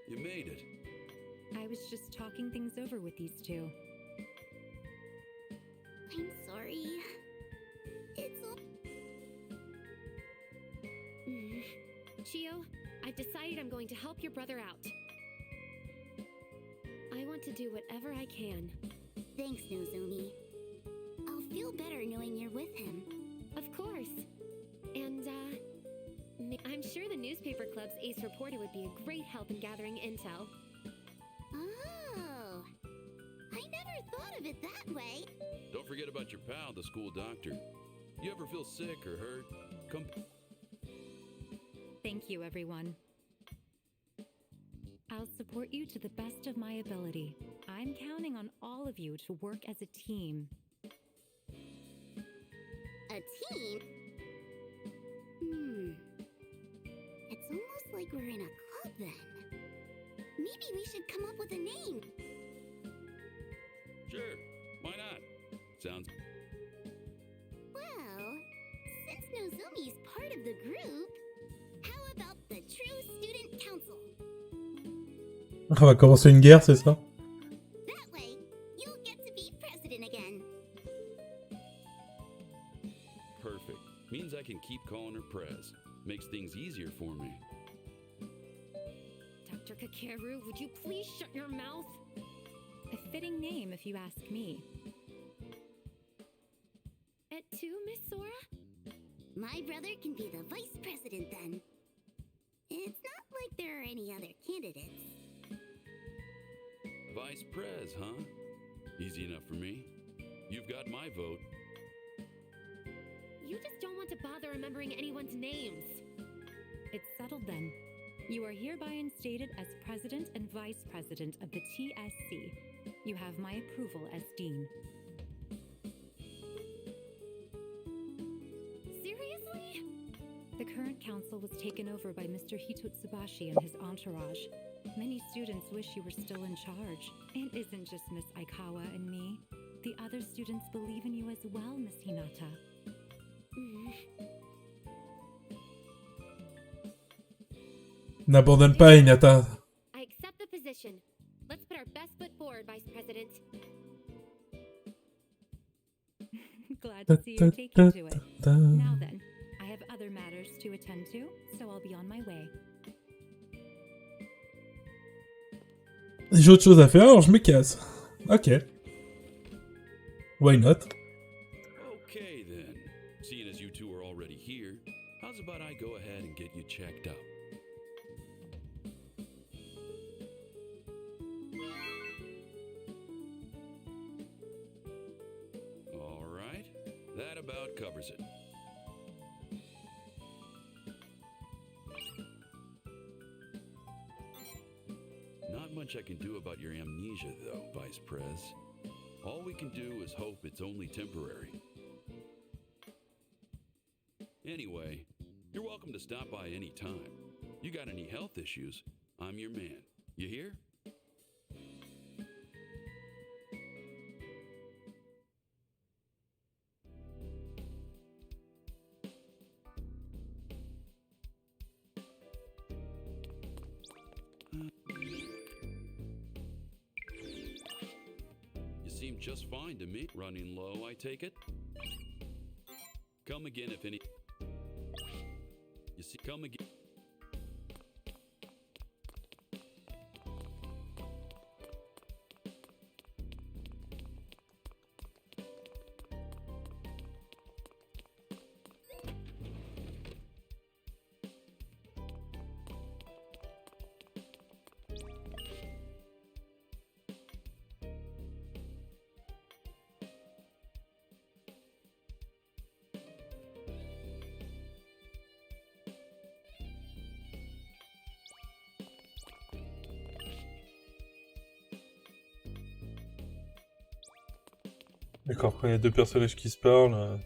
Speaker 4: You made it.
Speaker 7: I was just talking things over with these two.
Speaker 3: I'm sorry. It's all...
Speaker 8: Chio, I've decided I'm going to help your brother out. I want to do whatever I can.
Speaker 3: Thanks, Nozomi. I'll feel better knowing you're with him.
Speaker 8: Of course. And, I'm sure the newspaper club's ace reporter would be a great help in gathering intel.
Speaker 3: Oh, I never thought of it that way.
Speaker 4: Don't forget about your pal, the school doctor. You ever feel sick or hurt? Come...
Speaker 7: Thank you, everyone. I'll support you to the best of my ability. I'm counting on all of you to work as a team.
Speaker 3: A team? It's almost like we're in a club then. Maybe we should come up with a name.
Speaker 4: Sure, why not? Sounds...
Speaker 3: Well, since Nozomi's part of the group, how about the True Student Council?
Speaker 1: On va commencer une guerre, c'est ça?
Speaker 3: That way, you'll get to be president again.
Speaker 4: Perfect. Means I can keep calling her Prez. Makes things easier for me.
Speaker 8: Dr. Kakeru, would you please shut your mouth?
Speaker 7: A fitting name, if you ask me.
Speaker 3: Et tu, Miss Sora? My brother can be the vice president then. It's not like there are any other candidates.
Speaker 4: Vice Prez, huh? Easy enough for me. You've got my vote.
Speaker 8: You just don't want to bother remembering anyone's names.
Speaker 7: It's settled then. You are hereby instated as President and Vice President of the TSC. You have my approval as Dean.
Speaker 8: Seriously?
Speaker 7: The current council was taken over by Mr. Hitotsubashi and his entourage. Many students wish you were still in charge. It isn't just Miss Aikawa and me. The other students believe in you as well, Miss Hinata.
Speaker 1: N'abandonne pas, Hinata.
Speaker 8: I accept the position. Let's put our best foot forward, Vice President.
Speaker 7: Glad to see you're taking to it. Now then, I have other matters to attend to, so I'll be on my way.
Speaker 1: J'ai autre chose à faire, alors je me casse. Ok. Why not?
Speaker 4: Okay then. Seeing as you two are already here, how's about I go ahead and get you checked up? All right. That about covers it. Not much I can do about your amnesia, though, Vice Prez. All we can do is hope it's only temporary. Anyway, you're welcome to stop by any time. You got any health issues, I'm your man. You hear? Seem just fine to me. Running low, I take it? Come again if any... You see, come again...
Speaker 1: D'accord, quand il y a deux personnages qui se parlent...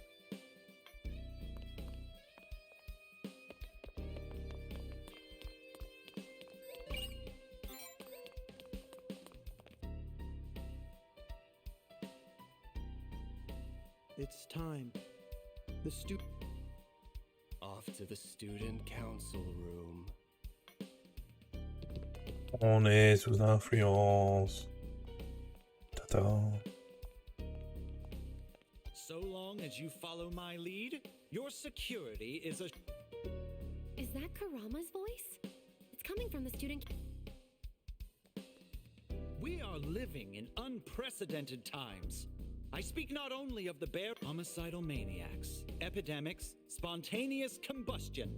Speaker 9: It's time. Off to the student council room.
Speaker 1: On est sous influence. Tata.
Speaker 6: So long as you follow my lead, your security is a...
Speaker 8: Is that Karama's voice? It's coming from the student.
Speaker 6: We are living in unprecedented times. I speak not only of the bare homicidal maniacs, epidemics, spontaneous combustion.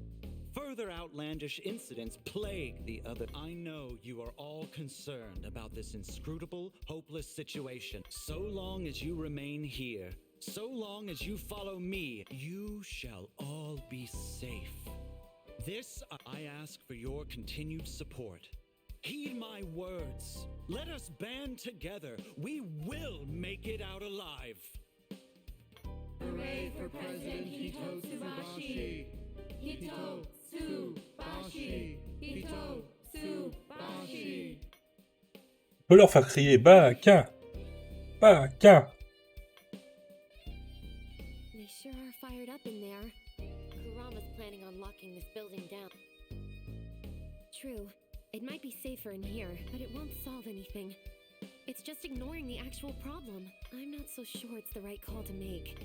Speaker 6: Further outlandish incidents plague the other. I know you are all concerned about this inscrutable, hopeless situation. So long as you remain here, so long as you follow me, you shall all be safe. This, I ask for your continued support. Heed my words. Let us band together. We will make it out alive.
Speaker 9: Hooray for President Hitotsubashi! Hitotsubashi! Hitotsubashi!
Speaker 1: On peut leur faire crier Baka! Baka!
Speaker 8: They sure are fired up in there. Kurama's planning on locking this building down. True. It might be safer in here, but it won't solve anything. It's just ignoring the actual problem. I'm not so sure it's the right call to make.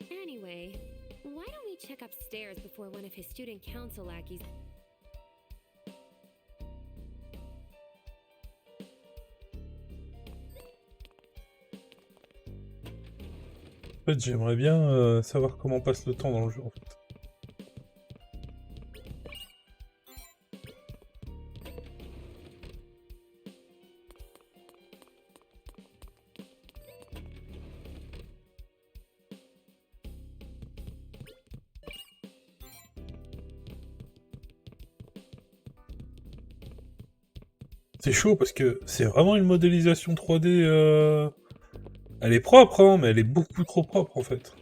Speaker 8: Anyway, why don't we check upstairs before one of his student council lackeys...
Speaker 1: En fait, j'aimerais bien savoir comment passe le temps dans le jeu, en fait. C'est chaud parce que c'est vraiment une modélisation 3D. Elle est propre, hein, mais elle est beaucoup trop propre en fait.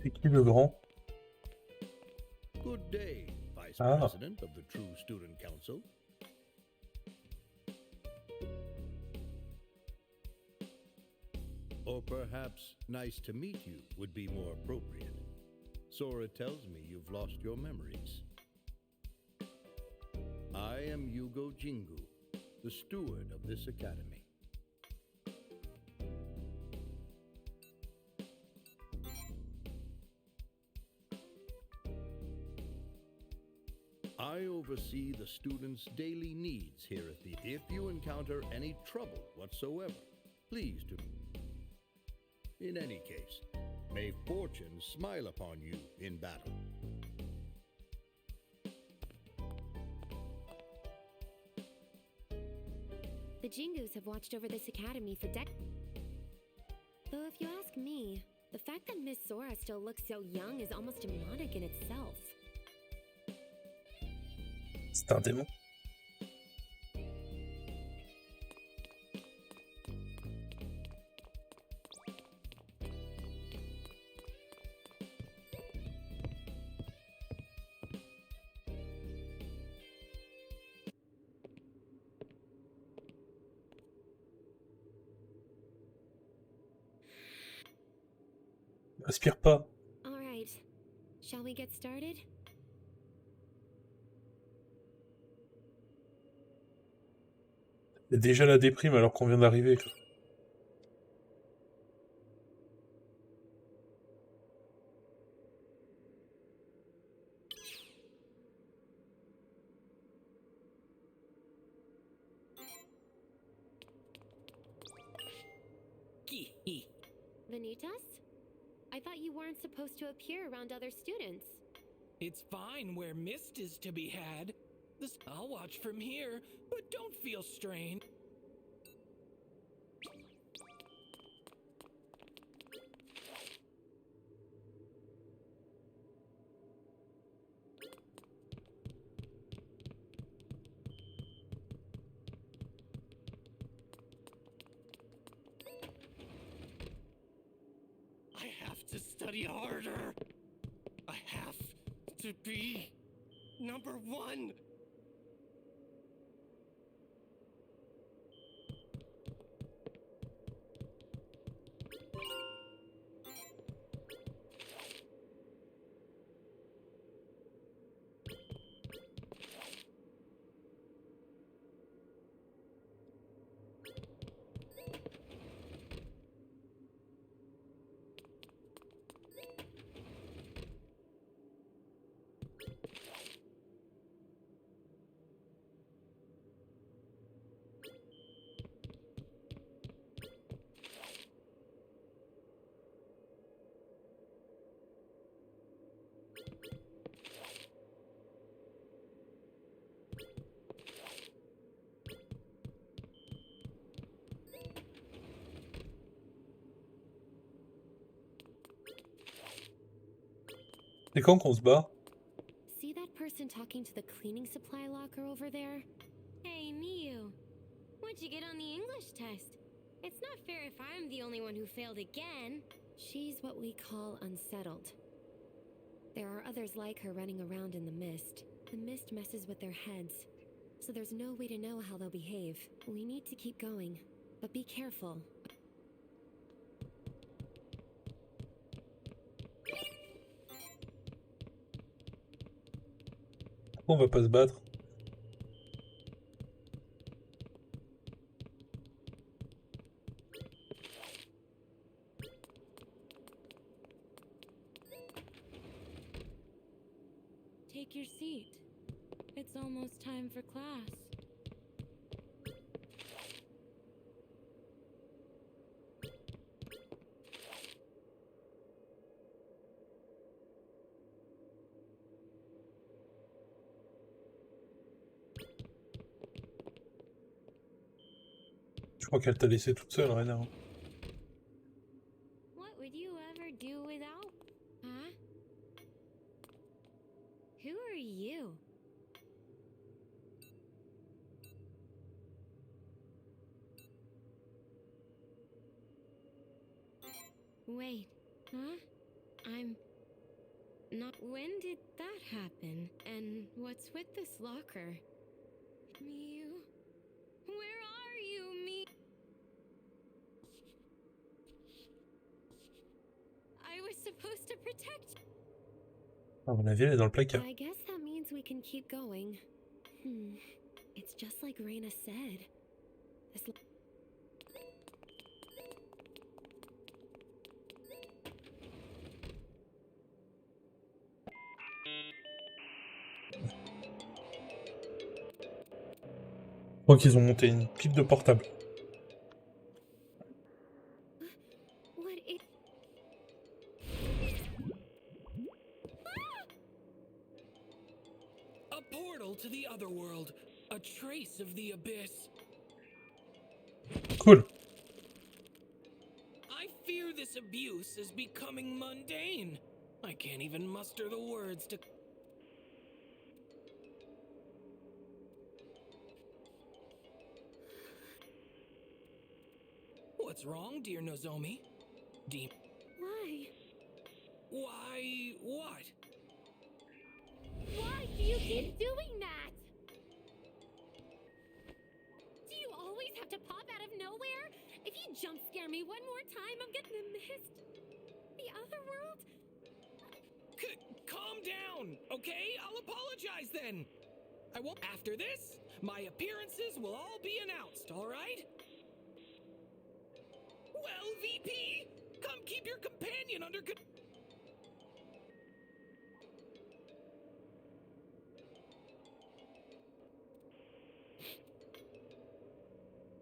Speaker 1: C'est qui le grand?
Speaker 10: Good day, Vice
Speaker 1: Ah.
Speaker 10: President of the True Student Council. Or perhaps nice to meet you would be more appropriate. Sora tells me you've lost your memories. I am Yugo Jingu, the steward of this academy. I oversee the students' daily needs here at the... If you encounter any trouble whatsoever, please do. In any case, may fortune smile upon you in battle.
Speaker 8: The Jingus have watched over this academy for decades. Though if you ask me, the fact that Miss Sora still looks so young is almost demonic in itself.
Speaker 1: C'est un démon. Respire pas.
Speaker 8: All right. Shall we get started?
Speaker 1: Il y a déjà la déprime alors qu'on vient d'arriver. Quoi.
Speaker 8: Vanitas? I thought you weren't supposed to appear around other students.
Speaker 5: It's fine where mist is to be had. I'll watch from here, but don't feel strained.
Speaker 9: I have to study harder. I have to be number one.
Speaker 1: C'est quand qu'on se bat?
Speaker 8: See that person talking to the cleaning supply locker over there?
Speaker 3: Hey, Miyu. What'd you get on the English test? It's not fair if I'm the only one who failed again.
Speaker 8: She's what we call unsettled. There are others like her running around in the mist. The mist messes with their heads, so there's no way to know how they'll behave. We need to keep going, but be careful.
Speaker 1: Pourquoi on va pas se battre?
Speaker 3: Take your seat. It's almost time for class.
Speaker 1: Je crois qu'elle t'a laissé toute seule, Rena.
Speaker 3: What would you ever do without? Huh? Who are you? Wait, huh? I'm not. When did that happen? And what's with this locker? Miyu? Where are you, me? I was supposed to protect you.
Speaker 1: À mon avis, elle est dans le placard.
Speaker 8: I guess that means we can keep going. It's just like Reina said. This
Speaker 1: Je crois qu'ils ont monté une pipe de portable.
Speaker 8: what is
Speaker 5: A portal to the other world, a trace of the abyss.
Speaker 1: Cool.
Speaker 5: I fear this abuse is becoming mundane. I can't even muster the words to. What's wrong, dear Nozomi?
Speaker 8: why?
Speaker 5: Why, what?
Speaker 3: Why do you keep doing that? Do you always have to pop out of nowhere? If you jump scare me one more time, I'm gonna miss the other world.
Speaker 5: Calm down, okay? I'll apologize then. I won't. After this, my appearances will all be announced, all right? Well, VP, come keep your companion under control.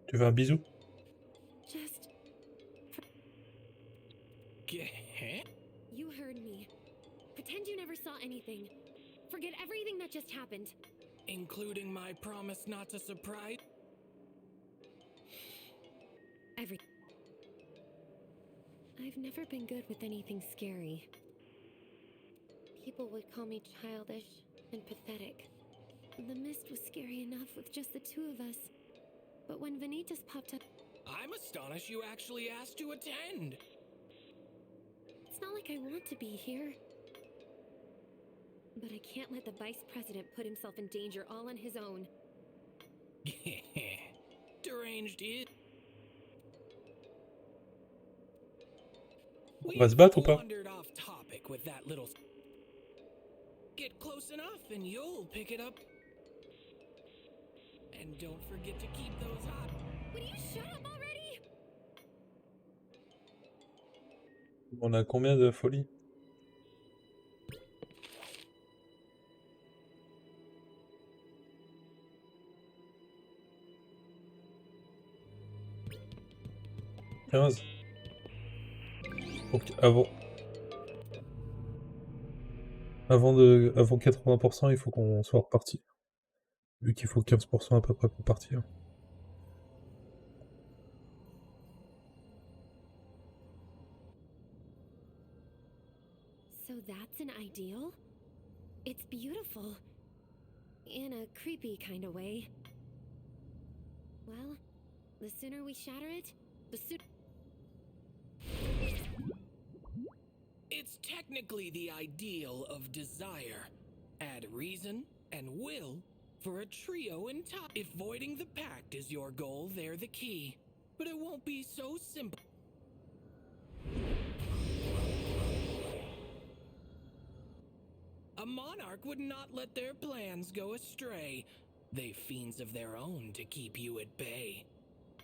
Speaker 1: Tu veux un bisou?
Speaker 8: Just. You heard me. Pretend you never saw anything. Forget everything that just happened.
Speaker 5: Including my promise not to surprise?
Speaker 8: I've never been good with anything scary. People would call me childish and pathetic. The mist was scary enough with just the two of us. But when Vanitas popped up...
Speaker 5: I'm astonished you actually asked to attend.
Speaker 8: It's not like I want to be here. But I can't let the vice president put himself in danger all on his own.
Speaker 5: Deranged it.
Speaker 1: On va se battre ou pas?
Speaker 5: Wandered off topic with that little... Get close enough and you'll pick it up. And don't forget to keep those up.
Speaker 8: Would you shut up already?
Speaker 1: On a combien de folie? Donc avant 80%, il faut qu'on soit reparti. Vu qu'il faut 15% à peu près pour partir.
Speaker 8: So that's an ideal? It's beautiful. In a creepy kind of way. Well, the sooner we shatter it, the sooner...
Speaker 5: It's technically the ideal of desire. Add reason and will for a trio in top. If voiding the pact is your goal, they're the key. But it won't be so simple. A monarch would not let their plans go astray. They've fiends of their own to keep you at bay.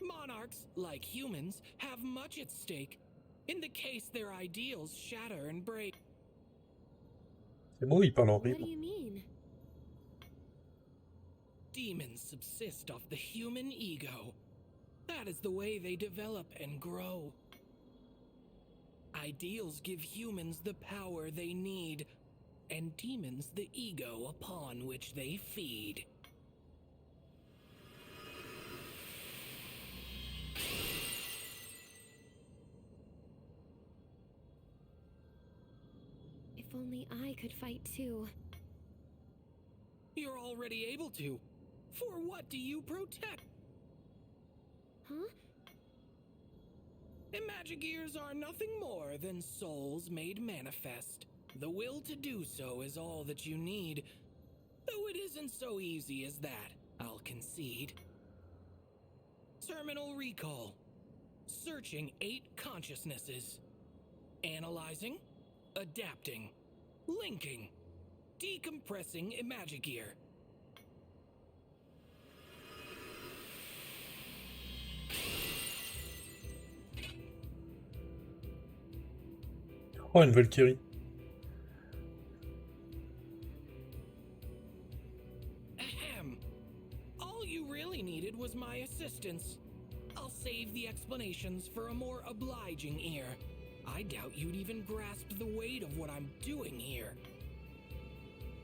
Speaker 5: Monarchs, like humans, have much at stake. In the case their ideals shatter and break.
Speaker 1: C'est moi, il parle en
Speaker 8: What do
Speaker 1: rime.
Speaker 8: you mean?
Speaker 5: Demons subsist off the human ego. That is the way they develop and grow. Ideals give humans the power they need, and demons the ego upon which they feed.
Speaker 8: If only I could fight too.
Speaker 5: You're already able to. For what do you protect?
Speaker 8: Huh?
Speaker 5: Imagigears are nothing more than souls made manifest. The will to do so is all that you need, though it isn't so easy as that, I'll concede. Terminal recall. Searching 8 consciousnesses. Analyzing, adapting, linking, decompressing Imagigear.
Speaker 1: Oh, une Valkyrie.
Speaker 5: Ahem. All you really needed was my assistance. I'll save the explanations for a more obliging ear. I doubt you'd even grasp the weight of what I'm doing here.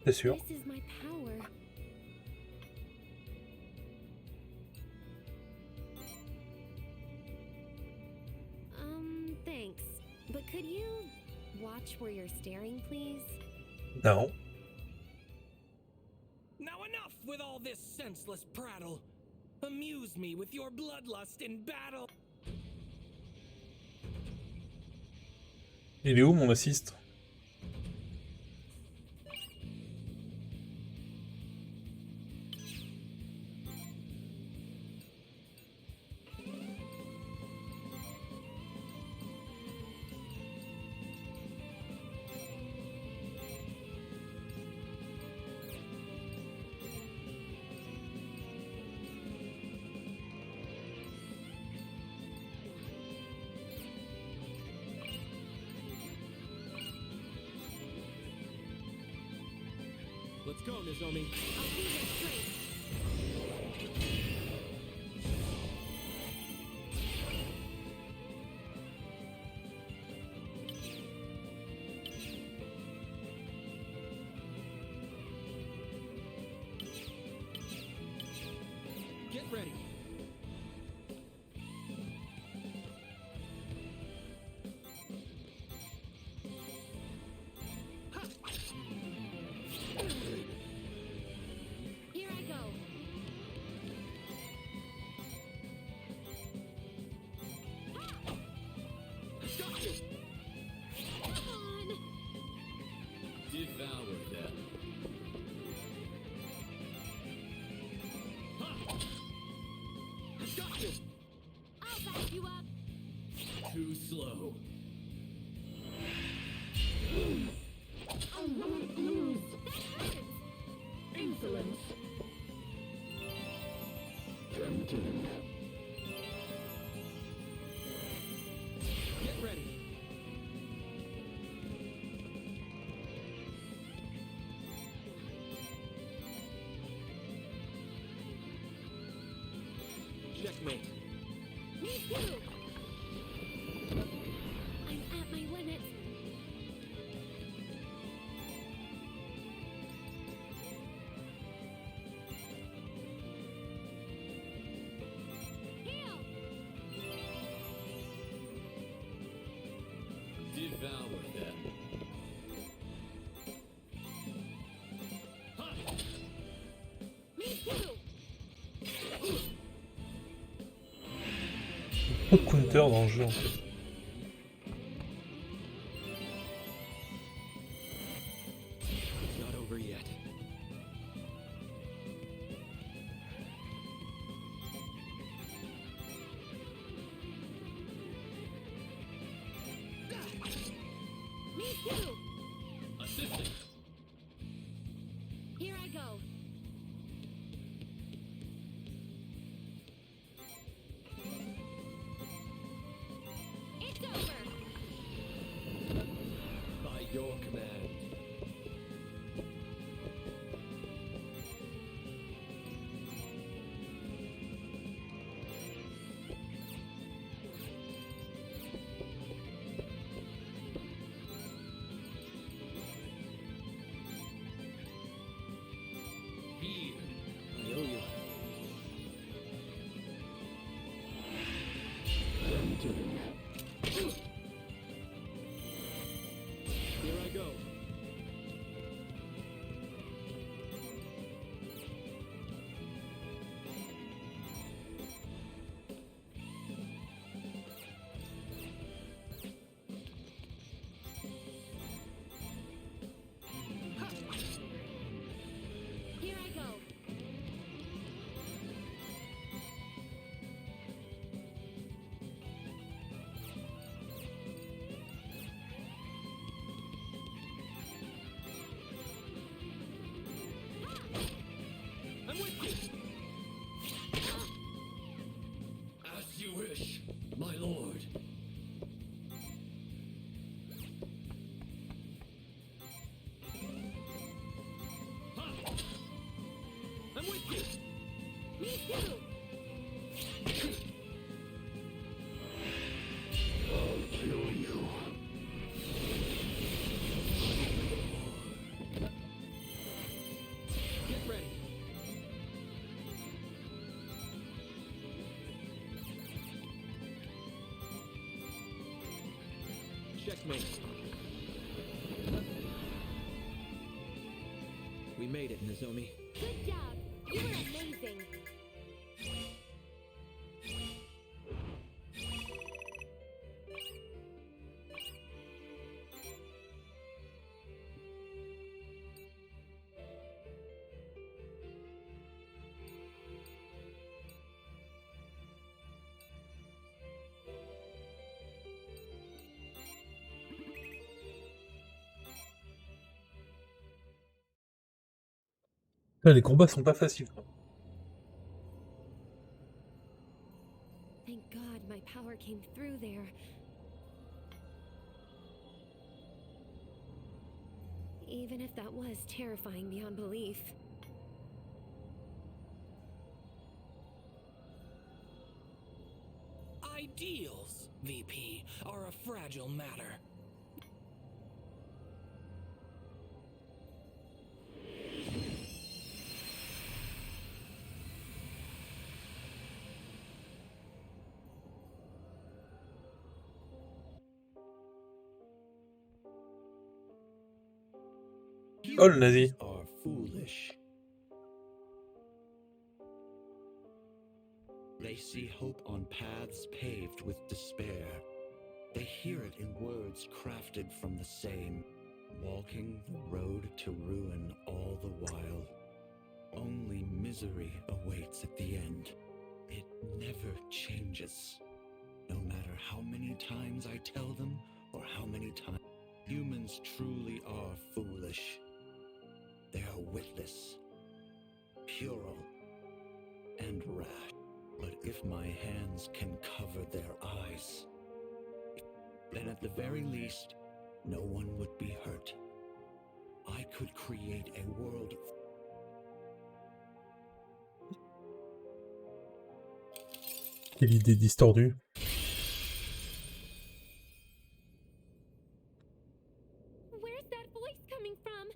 Speaker 1: C'est sûr.
Speaker 8: This is my power. Thanks. But could you watch where you're staring, please?
Speaker 1: Non.
Speaker 5: Now enough with all this senseless prattle. Amuse me with your bloodlust in battle.
Speaker 1: Il est où mon assist?
Speaker 2: Nozomi.
Speaker 8: I'll be your strength.
Speaker 2: Get ready.
Speaker 8: Here I go.
Speaker 2: Got you.
Speaker 8: Come on.
Speaker 4: Devour them.
Speaker 2: Got you.
Speaker 8: I'll back you up.
Speaker 4: Too slow.
Speaker 8: Insolence.
Speaker 2: Get ready. Checkmate.
Speaker 8: Me too. I'm at my limit. Heal.
Speaker 4: Devour them.
Speaker 8: Me too.
Speaker 1: Beaucoup de counter dans le jeu en fait.
Speaker 2: It's not over yet.
Speaker 8: Me too.
Speaker 4: Assisting.
Speaker 8: Here I go. It's over.
Speaker 2: By your command.
Speaker 4: Here.
Speaker 2: I owe you. Here I go.
Speaker 8: Here I go.
Speaker 2: I'm with you.
Speaker 4: As you wish, my lord.
Speaker 2: I'm with you.
Speaker 8: Me too.
Speaker 2: Get ready. Checkmate. We made it, Nozomi.
Speaker 8: Good job. You were amazing.
Speaker 1: Là, les combats sont pas faciles.
Speaker 8: Thank God my power came through there. Even if that was terrifying beyond belief.
Speaker 5: Ideals, VP, are a fragile matter.
Speaker 1: Oh, le nazi.
Speaker 6: Are foolish. They see hope on paths paved with despair. They hear it in words crafted from the same, walking the road to ruin all the while. Only misery awaits at the end. It never changes. No matter how many times I tell them, or how many times. Humans truly are foolish. They are witless, puerile, and rash. But if my hands can cover their eyes, then at the very least, no one would be hurt. I could create a world.
Speaker 1: Quelle idée distordue.
Speaker 3: Where's that voice coming from?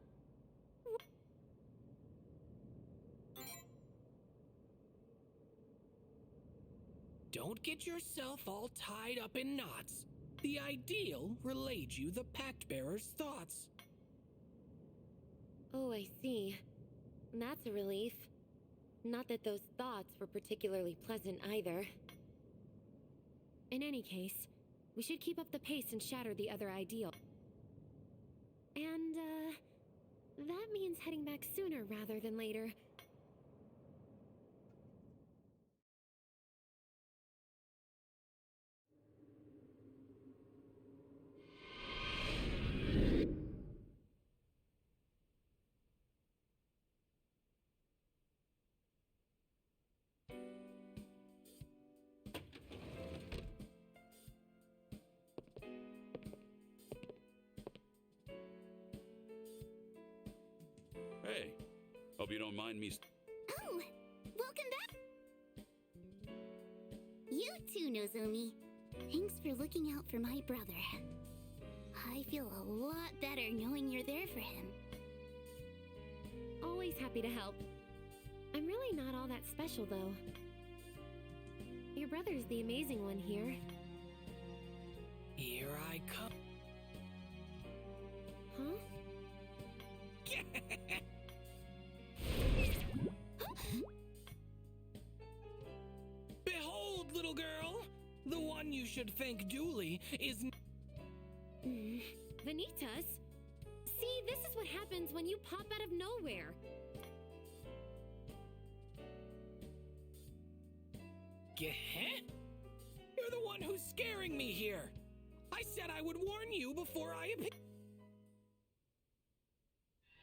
Speaker 5: Don't get yourself all tied up in knots. The ideal relayed you the Pact Bearer's thoughts.
Speaker 8: Oh, I see. That's a relief. Not that those thoughts were particularly pleasant either.
Speaker 3: In any case, we should keep up the pace and shatter the other ideal. And, that means heading back sooner rather than later.
Speaker 4: Hey, hope you don't mind me.
Speaker 11: Oh, welcome back. You too, Nozomi. Thanks for looking out for my brother. I feel a lot better knowing you're there for him.
Speaker 3: Always happy to help. I'm really not all that special, though. Your brother's the amazing one here.
Speaker 5: Here I come.
Speaker 3: Huh?
Speaker 5: Behold, little girl! The one you should thank duly is...
Speaker 3: Vanitas? See, this is what happens when you pop out of nowhere.
Speaker 5: Geh? You're the one who's scaring me here. I said I would warn you before I appear.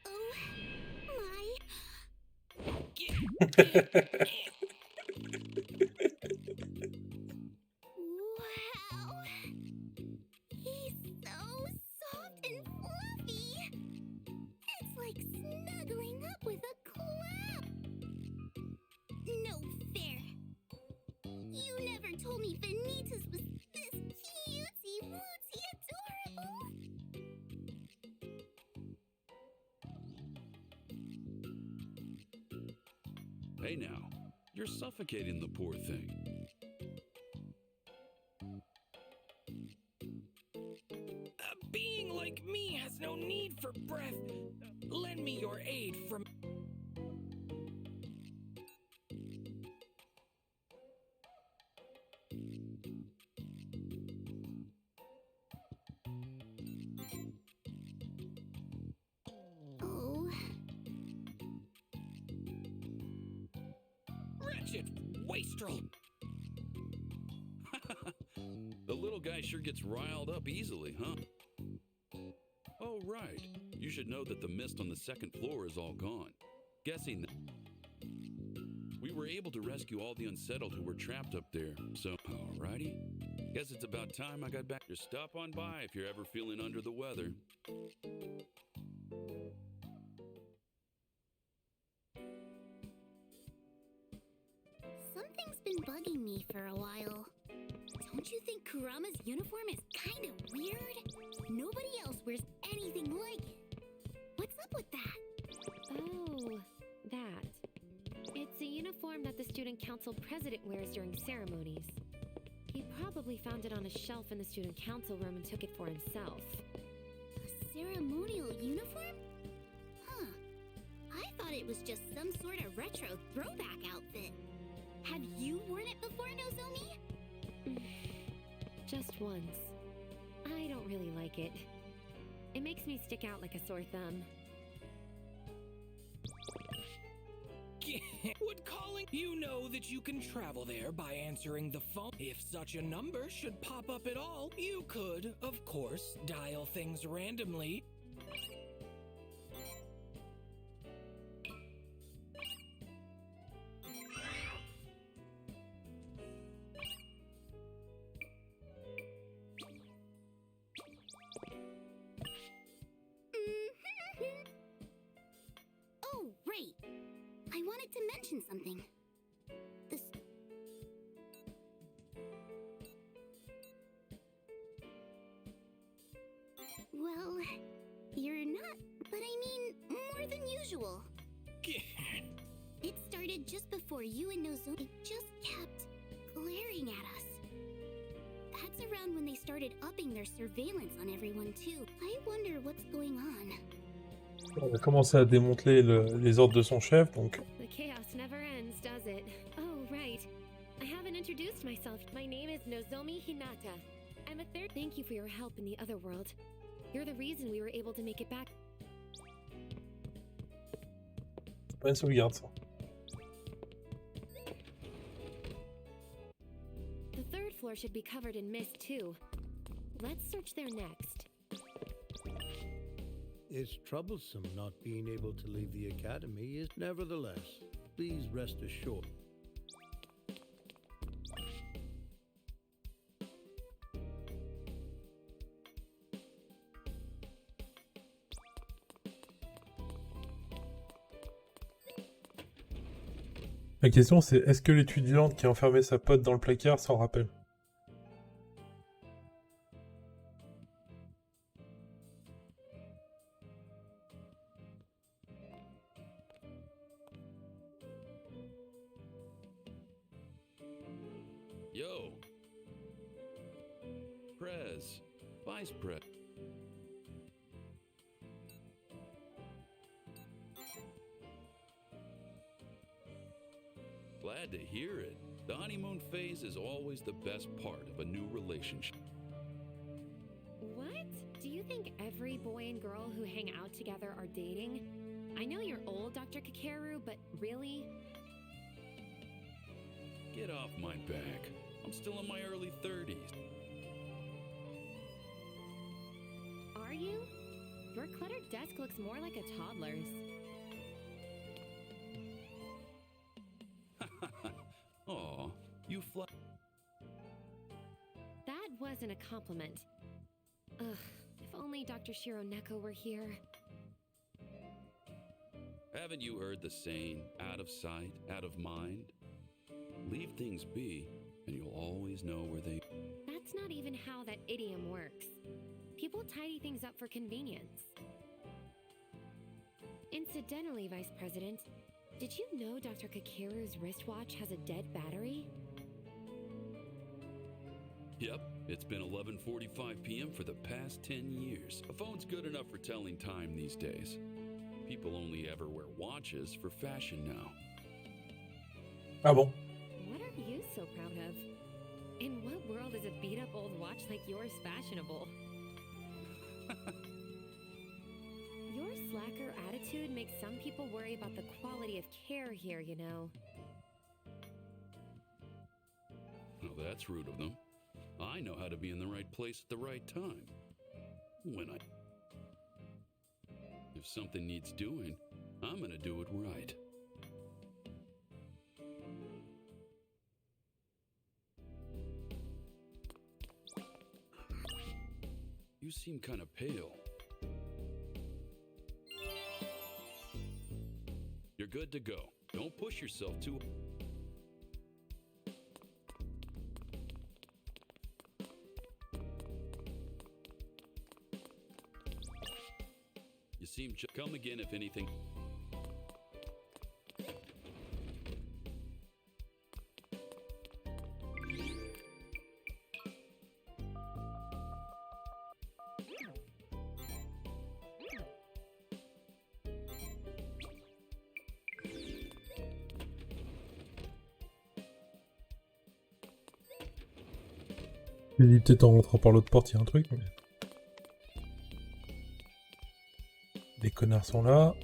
Speaker 11: Oh, my... Wow! He's so soft and fluffy! It's like snuggling up with a cloud! No fair! You never told me Vanitas was this cutesy-wootsy adorable!
Speaker 4: Hey now, you're suffocating the poor thing.
Speaker 5: A being like me has no need for breath. Lend me your aid from...
Speaker 11: Oh,
Speaker 5: Wretched wastrel!
Speaker 4: The little guy sure gets riled up easily, huh? Oh, right. You should know that the mist on the second floor is all gone. Guessing that we were able to rescue all the unsettled who were trapped up there. So, alrighty. Guess it's about time I got back. Just stop on by if you're ever feeling under the weather.
Speaker 11: something's been bugging me for a while. Don't you think Kurama's uniform is kind of weird? Nobody else wears anything like it. What's up with that?
Speaker 8: Oh, that. It's a uniform that the student council president wears during ceremonies. He probably found it on a shelf in the student council room and took it for himself.
Speaker 11: A ceremonial uniform? Huh. I thought it was just some sort of retro throwback outfit. Have you worn it before, Nozomi?
Speaker 8: Just once. I don't really like it. It makes me stick out like a sore thumb.
Speaker 5: Would calling you know that you can travel there by answering the phone? If such a number should pop up at all, you could, of course, dial things randomly.
Speaker 11: Oh, right. I wanted to mention something. This... Well, you're not, but I mean, more than usual. It started just before you and Nozomi. It just kept glaring at us. That's around when they started upping their surveillance on everyone too. I wonder what's going on.
Speaker 1: On a commencé à démanteler les ordres de son chef, donc...
Speaker 8: The chaos never ends, does it? Oh, right. I haven't introduced myself. My name is Nozomi Hinata. I'm a third. Thank you for your help in the other world. You're the reason we were able to make it back.
Speaker 1: C'est pas une sauvegarde, ça.
Speaker 8: The third floor should be covered in mist, too. Let's search there next.
Speaker 10: It's troublesome not being able to leave the academy, is nevertheless, please rest assured.
Speaker 1: La question c'est, est-ce que l'étudiante qui a enfermé sa pote dans le placard s'en rappelle?
Speaker 4: Yo. Prez. Vice Prez. Glad to hear it. The honeymoon phase is always the best part of a new relationship.
Speaker 8: What? Do you think every boy and girl who hang out together are dating? I know you're old, Dr. Kakeru, but really?
Speaker 4: Get off my back. I'm still in my early 30s.
Speaker 8: Are you? Your cluttered desk looks more like a toddler's.
Speaker 4: Aw, you
Speaker 8: That wasn't a compliment. Ugh, if only Dr. Shiro Neko were here.
Speaker 4: Haven't you heard the saying, out of sight, out of mind? Leave things be, and you'll always know where they...
Speaker 8: That's not even how that idiom works. People tidy things up for convenience. Incidentally, Vice President, did you know Dr. Kakeru's wristwatch has a dead battery?
Speaker 4: Yep, it's been 11:45 p.m. for the past 10 years. A phone's good enough for telling time these days. People only ever wear watches for fashion now.
Speaker 1: Ah bon?
Speaker 8: What are you so proud of? In what world is a beat-up old watch like yours fashionable? Your slacker attitude makes some people worry about the quality of care here, you know.
Speaker 4: Well, that's rude of them. I know how to be in the right place at the right time. If something needs doing, I'm gonna do it right. You seem kind of pale. You're good to go. Don't push yourself too... seem come again if anything.
Speaker 1: J'ai dit peut-être en rentrant par l'autre porte, il y a un truc. Mais... les connards sont là.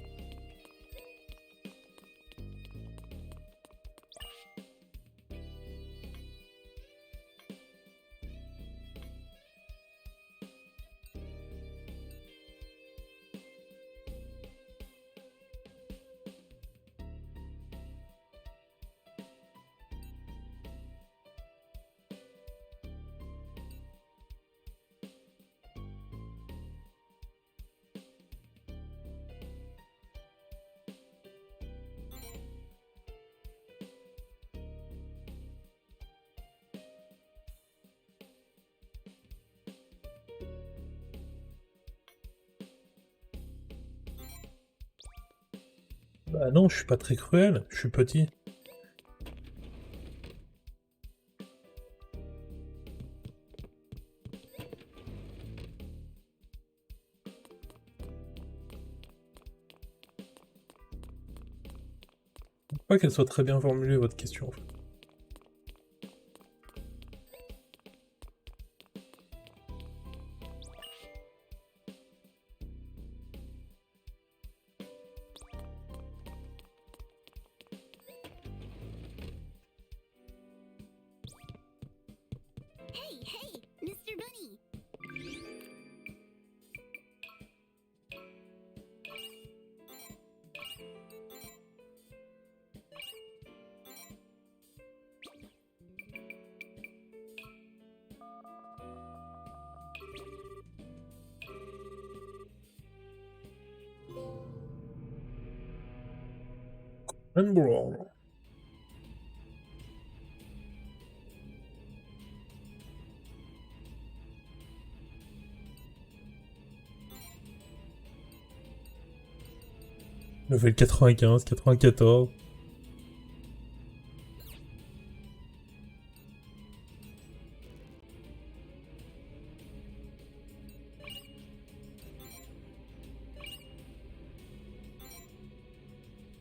Speaker 1: Bah non, je suis pas très cruel, je suis petit. Je pense pas qu'elle soit très bien formulée votre question en fait.
Speaker 11: Hey, hey, Mr. Bunny!
Speaker 1: And brawl. Level 95, 94.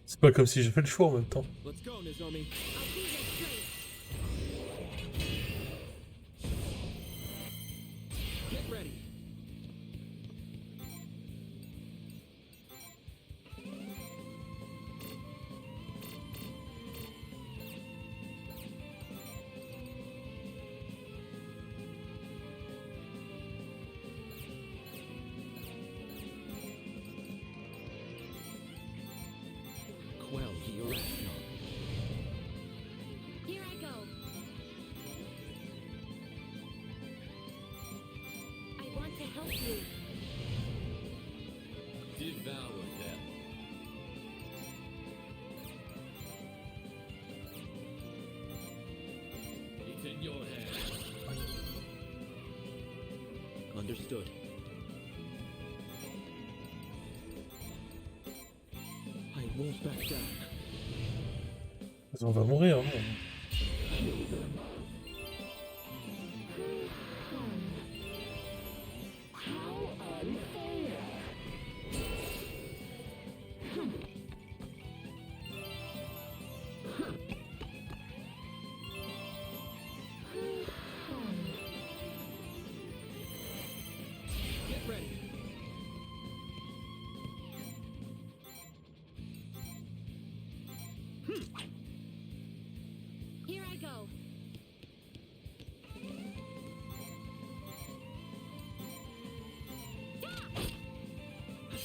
Speaker 1: C'est pas comme si j'ai fait le choix en même temps.
Speaker 2: Let's go, Nozomi.
Speaker 8: I'll be there straight.
Speaker 2: Get ready.
Speaker 5: Quell the irrational.
Speaker 8: Here I go. I want to help you.
Speaker 4: Devour them. It's in your hands.
Speaker 2: Understood. I won't back down.
Speaker 1: On va mourir, hein.
Speaker 2: Get ready.
Speaker 8: Here I go.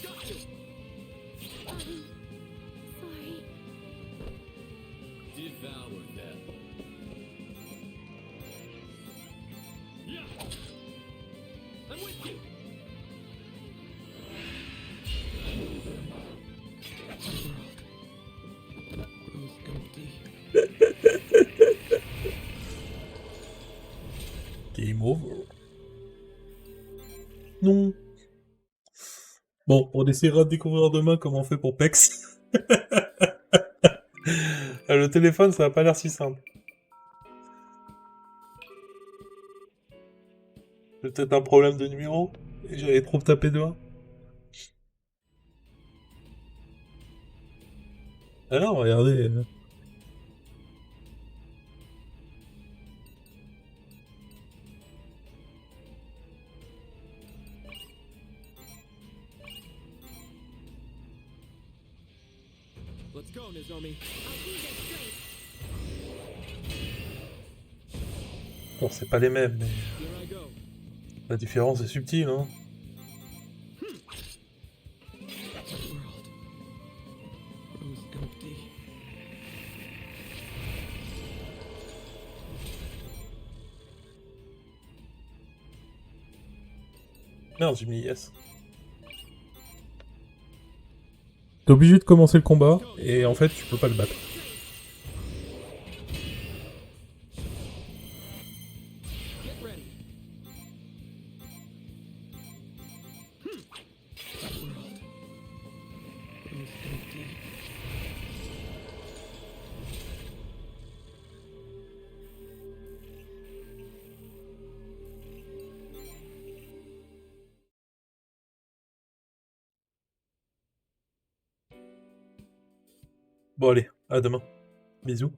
Speaker 2: Got you.
Speaker 8: Sorry.
Speaker 4: Devour them.
Speaker 2: Yeah. I'm with you. Grows empty.
Speaker 1: Game over. Non. Bon, on essaiera de découvrir demain comment on fait pour PEX. Le téléphone, ça n'a pas l'air si simple. C'est peut-être un problème de numéro et j'avais trop tapé dehors. Ah non, regardez.
Speaker 2: Let's go, Nozomi.
Speaker 8: I'll be there straight.
Speaker 1: Bon, c'est pas les mêmes, mais
Speaker 2: Here I go.
Speaker 1: la différence est subtile, hein.
Speaker 2: The world grows empty.
Speaker 1: Merde, j'ai mis yes. T'es obligé de commencer le combat, et en fait, tu peux pas le battre.
Speaker 2: Get ready. The world grows empty.
Speaker 1: Bon allez, à demain. Bisous.